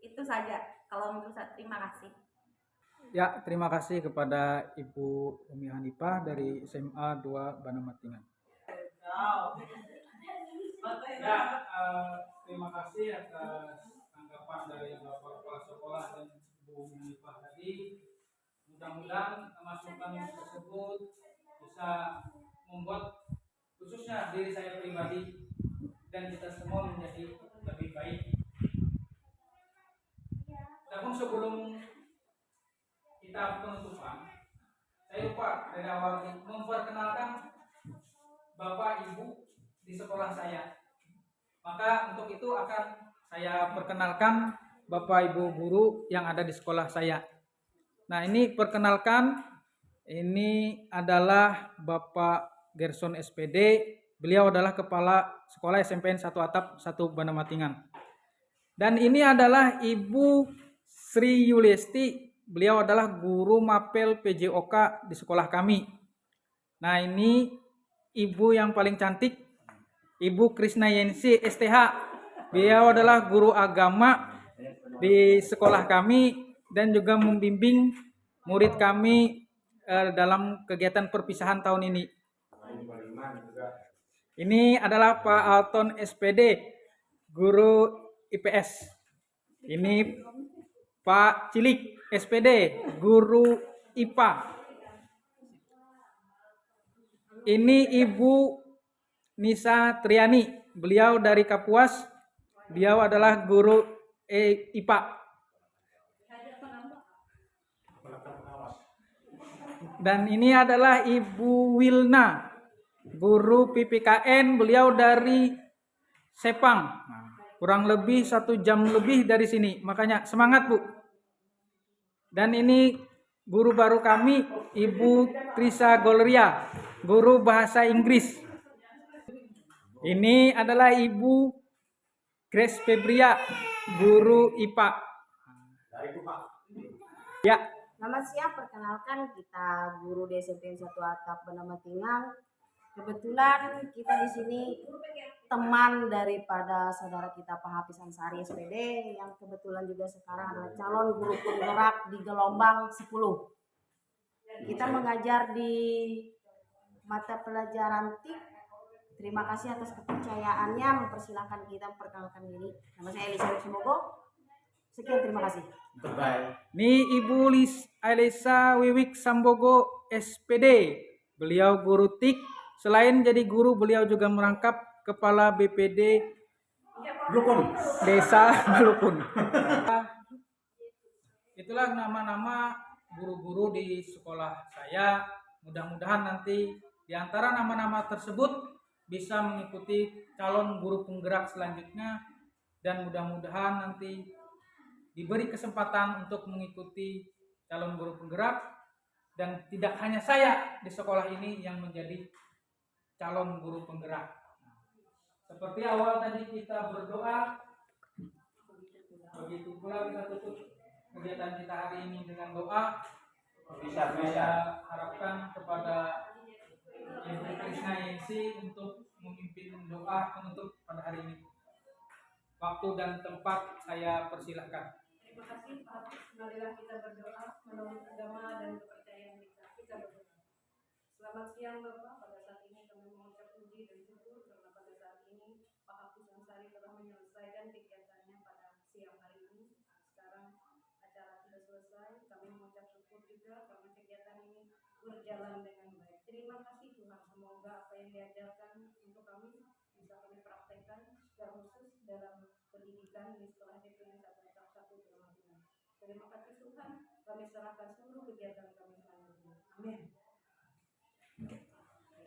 Itu saja kalau menurut saya. Terima kasih.
Ya, terima kasih kepada Ibu Umi Hanifah dari SMA 2 Bana Matingan. Ya, terima kasih atas tanggapan dari Bapak Kepala Sekolah dan Bu Hanifah tadi. Mudah-mudahan masukan tersebut bisa membuat khususnya diri saya pribadi dan kita semua menjadi lebih baik. Namun sebelum kita penutupan, saya lupa dari awal memperkenalkan Bapak Ibu di sekolah saya. Maka untuk itu akan saya perkenalkan Bapak Ibu guru yang ada di sekolah saya. Nah, ini perkenalkan, ini adalah Bapak Gerson SPD. Beliau adalah Kepala Sekolah SMPN 1 Atap 1 Bana Matingan. Dan ini adalah Ibu Sri Yuliesti. Beliau adalah guru mapel PJOK di sekolah kami. Nah, ini ibu yang paling cantik, Ibu Krisna Yansi STH. Beliau adalah guru agama di sekolah kami dan juga membimbing murid kami dalam kegiatan perpisahan tahun ini. Ini adalah Pak Alton SPD, guru IPS. Ini Pak Cilik SPD, guru IPA. Ini Ibu Nisa Triani, beliau dari Kapuas. Beliau adalah guru IPA. Dan ini adalah Ibu Wilna, guru PPKN. Beliau dari Sepang. Kurang lebih 1 jam lebih dari sini. Makanya semangat, Bu. Dan ini guru baru kami, Ibu Trisa Golria, guru bahasa Inggris. Ini adalah Ibu Grace Febria, guru IPA. Ya.
Selamat siang, perkenalkan kita guru di SMPN 1 Atap Bana Matingal. Kebetulan kita di sini teman daripada saudara kita Pak Hafiz Ansari SPD yang kebetulan juga sekarang adalah calon guru penggerak di gelombang 10. Kita mengajar di mata pelajaran TIK. Terima kasih atas kepercayaannya, mempersilahkan kita memperkenalkan diri. Nama saya Elisa Wibowo. Sekian, terima kasih.
Terbaik.
Ini Ibu Elisa Wiwik Sambogo SPD. Beliau guru TIK. Selain jadi guru, beliau juga merangkap Kepala BPD
Rukun.
Desa Malukun. Itulah nama-nama guru-guru di sekolah saya. Mudah-mudahan nanti di antara nama-nama tersebut bisa mengikuti calon guru penggerak selanjutnya, dan mudah-mudahan nanti diberi kesempatan untuk mengikuti calon guru penggerak, dan tidak hanya saya di sekolah ini yang menjadi calon guru penggerak. Seperti awal tadi kita berdoa, begitu pula kita tutup kegiatan kita hari ini dengan doa. Saya harapkan kepada Ibu Krisna Yensi untuk memimpin doa penutup pada hari ini. Waktu dan tempat saya persilahkan.
Terima kasih Pak Hafiz. Marilah kita berdoa menurut agama dan kepercayaan kita. Kita berdoa. Selamat siang Bapak. Pada saat ini kami mengucap puji dan syukur karena pada saat ini Pak Hafiz Ansari telah menyelesaikan kegiatannya pada siang hari ini. Sekarang acara sudah selesai. Kami mengucap syukur juga karena kegiatan ini berjalan dengan baik. Terima kasih Tuhan. Semoga apa yang diajarkan untuk kami bisa kami praktekkan secara khusus dalam pendidikan di sekolah SMP 1 tahap 1 Kalimantan. Terima kasih Tuhan. Kami serahkan seluruh kegiatan kami selanjutnya. Amin.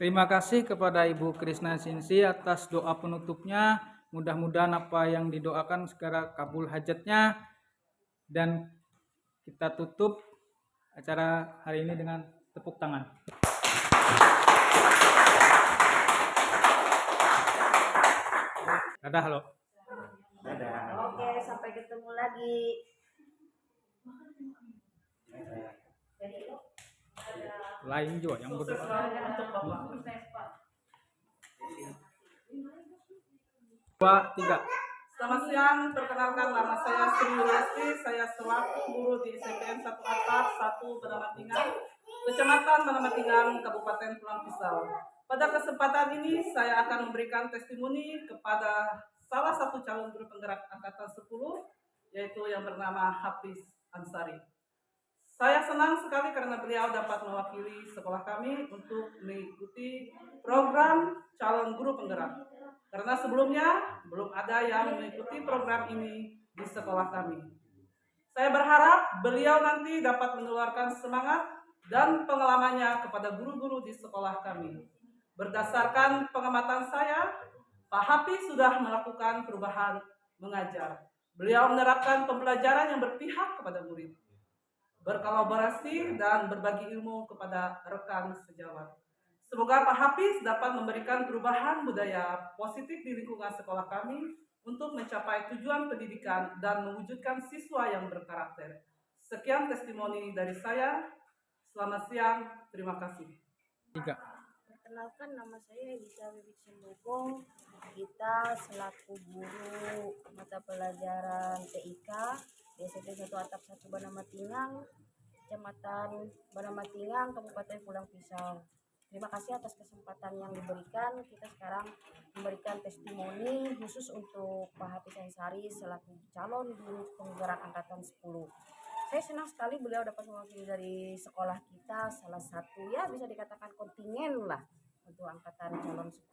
Terima kasih kepada Ibu Krisna Sinsi atas doa penutupnya. Mudah-mudahan apa yang didoakan segera kabul hajatnya. Dan kita tutup acara hari ini dengan tepuk tangan. Dadah, halo.
Dadah.
Oke, sampai ketemu lagi.
Lain juga yang berdoa.
Untuk Bapak.
2, 3.
Selamat siang, perkenalkan nama saya Sri Yuliasti. Saya selaku guru di SMPN 1 Atap 1 Benamatingang, Kecamatan Benamatingang, Kabupaten Pulang Pisau. Pada kesempatan ini saya akan memberikan testimoni kepada salah satu calon guru penggerak angkatan 10, yaitu yang bernama Hafiz Ansari. Saya senang sekali karena beliau dapat mewakili sekolah kami untuk mengikuti program calon guru penggerak. Karena sebelumnya belum ada yang mengikuti program ini di sekolah kami. Saya berharap beliau nanti dapat menularkan semangat dan pengalamannya kepada guru-guru di sekolah kami. Berdasarkan pengamatan saya, Pak Hafiz sudah melakukan perubahan mengajar. Beliau menerapkan pembelajaran yang berpihak kepada murid, berkolaborasi dan berbagi ilmu kepada rekan sejawat. Semoga Pak Hafiz dapat memberikan perubahan budaya positif di lingkungan sekolah kami untuk mencapai tujuan pendidikan dan mewujudkan siswa yang berkarakter. Sekian testimoni dari saya. Selamat siang. Terima kasih.
3.
Perkenalkan, nama saya Elisa Wiwik Sambogo. Kita selaku guru mata pelajaran TIK di SMP 1 Atap 1 Benamatingang, Kecamatan Benamatingang, Kabupaten Pulang Pisau. Terima kasih atas kesempatan yang diberikan. Kita sekarang memberikan testimoni khusus untuk Pak Hafiz Ansari selaku calon guru penggerak angkatan 10. Saya senang sekali beliau dapat mewakili dari sekolah kita, salah satu ya bisa dikatakan kontingen lah untuk angkatan calon 10.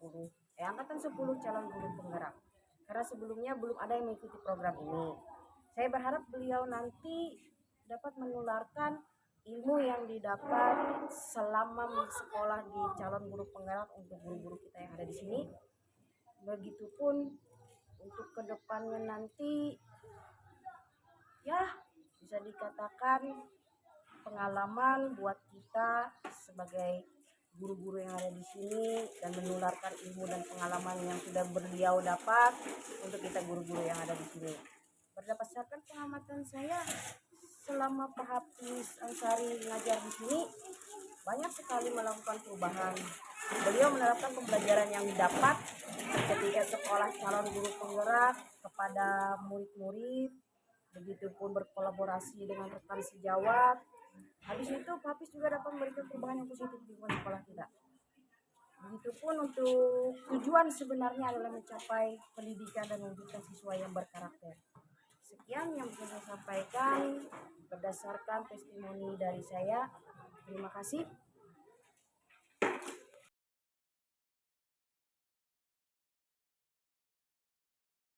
Angkatan 10 calon guru penggerak. Karena sebelumnya belum ada yang mengikuti program ini. Saya berharap beliau nanti dapat menularkan ilmu yang didapat selama sekolah di calon guru penggerak untuk guru-guru kita yang ada di sini. Begitupun untuk kedepannya nanti, ya bisa dikatakan pengalaman buat kita sebagai guru-guru yang ada di sini dan menularkan ilmu dan pengalaman yang sudah beliau dapat untuk kita guru-guru yang ada di sini. Berdasarkan pengamatan saya, selama Pak Hafiz Ansari mengajar di sini, banyak sekali melakukan perubahan. Beliau menerapkan pembelajaran yang didapat ketika sekolah calon guru penggerak kepada murid-murid, begitupun berkolaborasi dengan rekan sejawat. Habis itu Papis juga dapat memberikan perubahan yang positif di lingkungan sekolah kita. Begitupun untuk tujuan sebenarnya adalah mencapai pendidikan dan mewujudkan siswa yang berkarakter. Sekian yang bisa saya sampaikan berdasarkan testimoni dari saya. Terima kasih.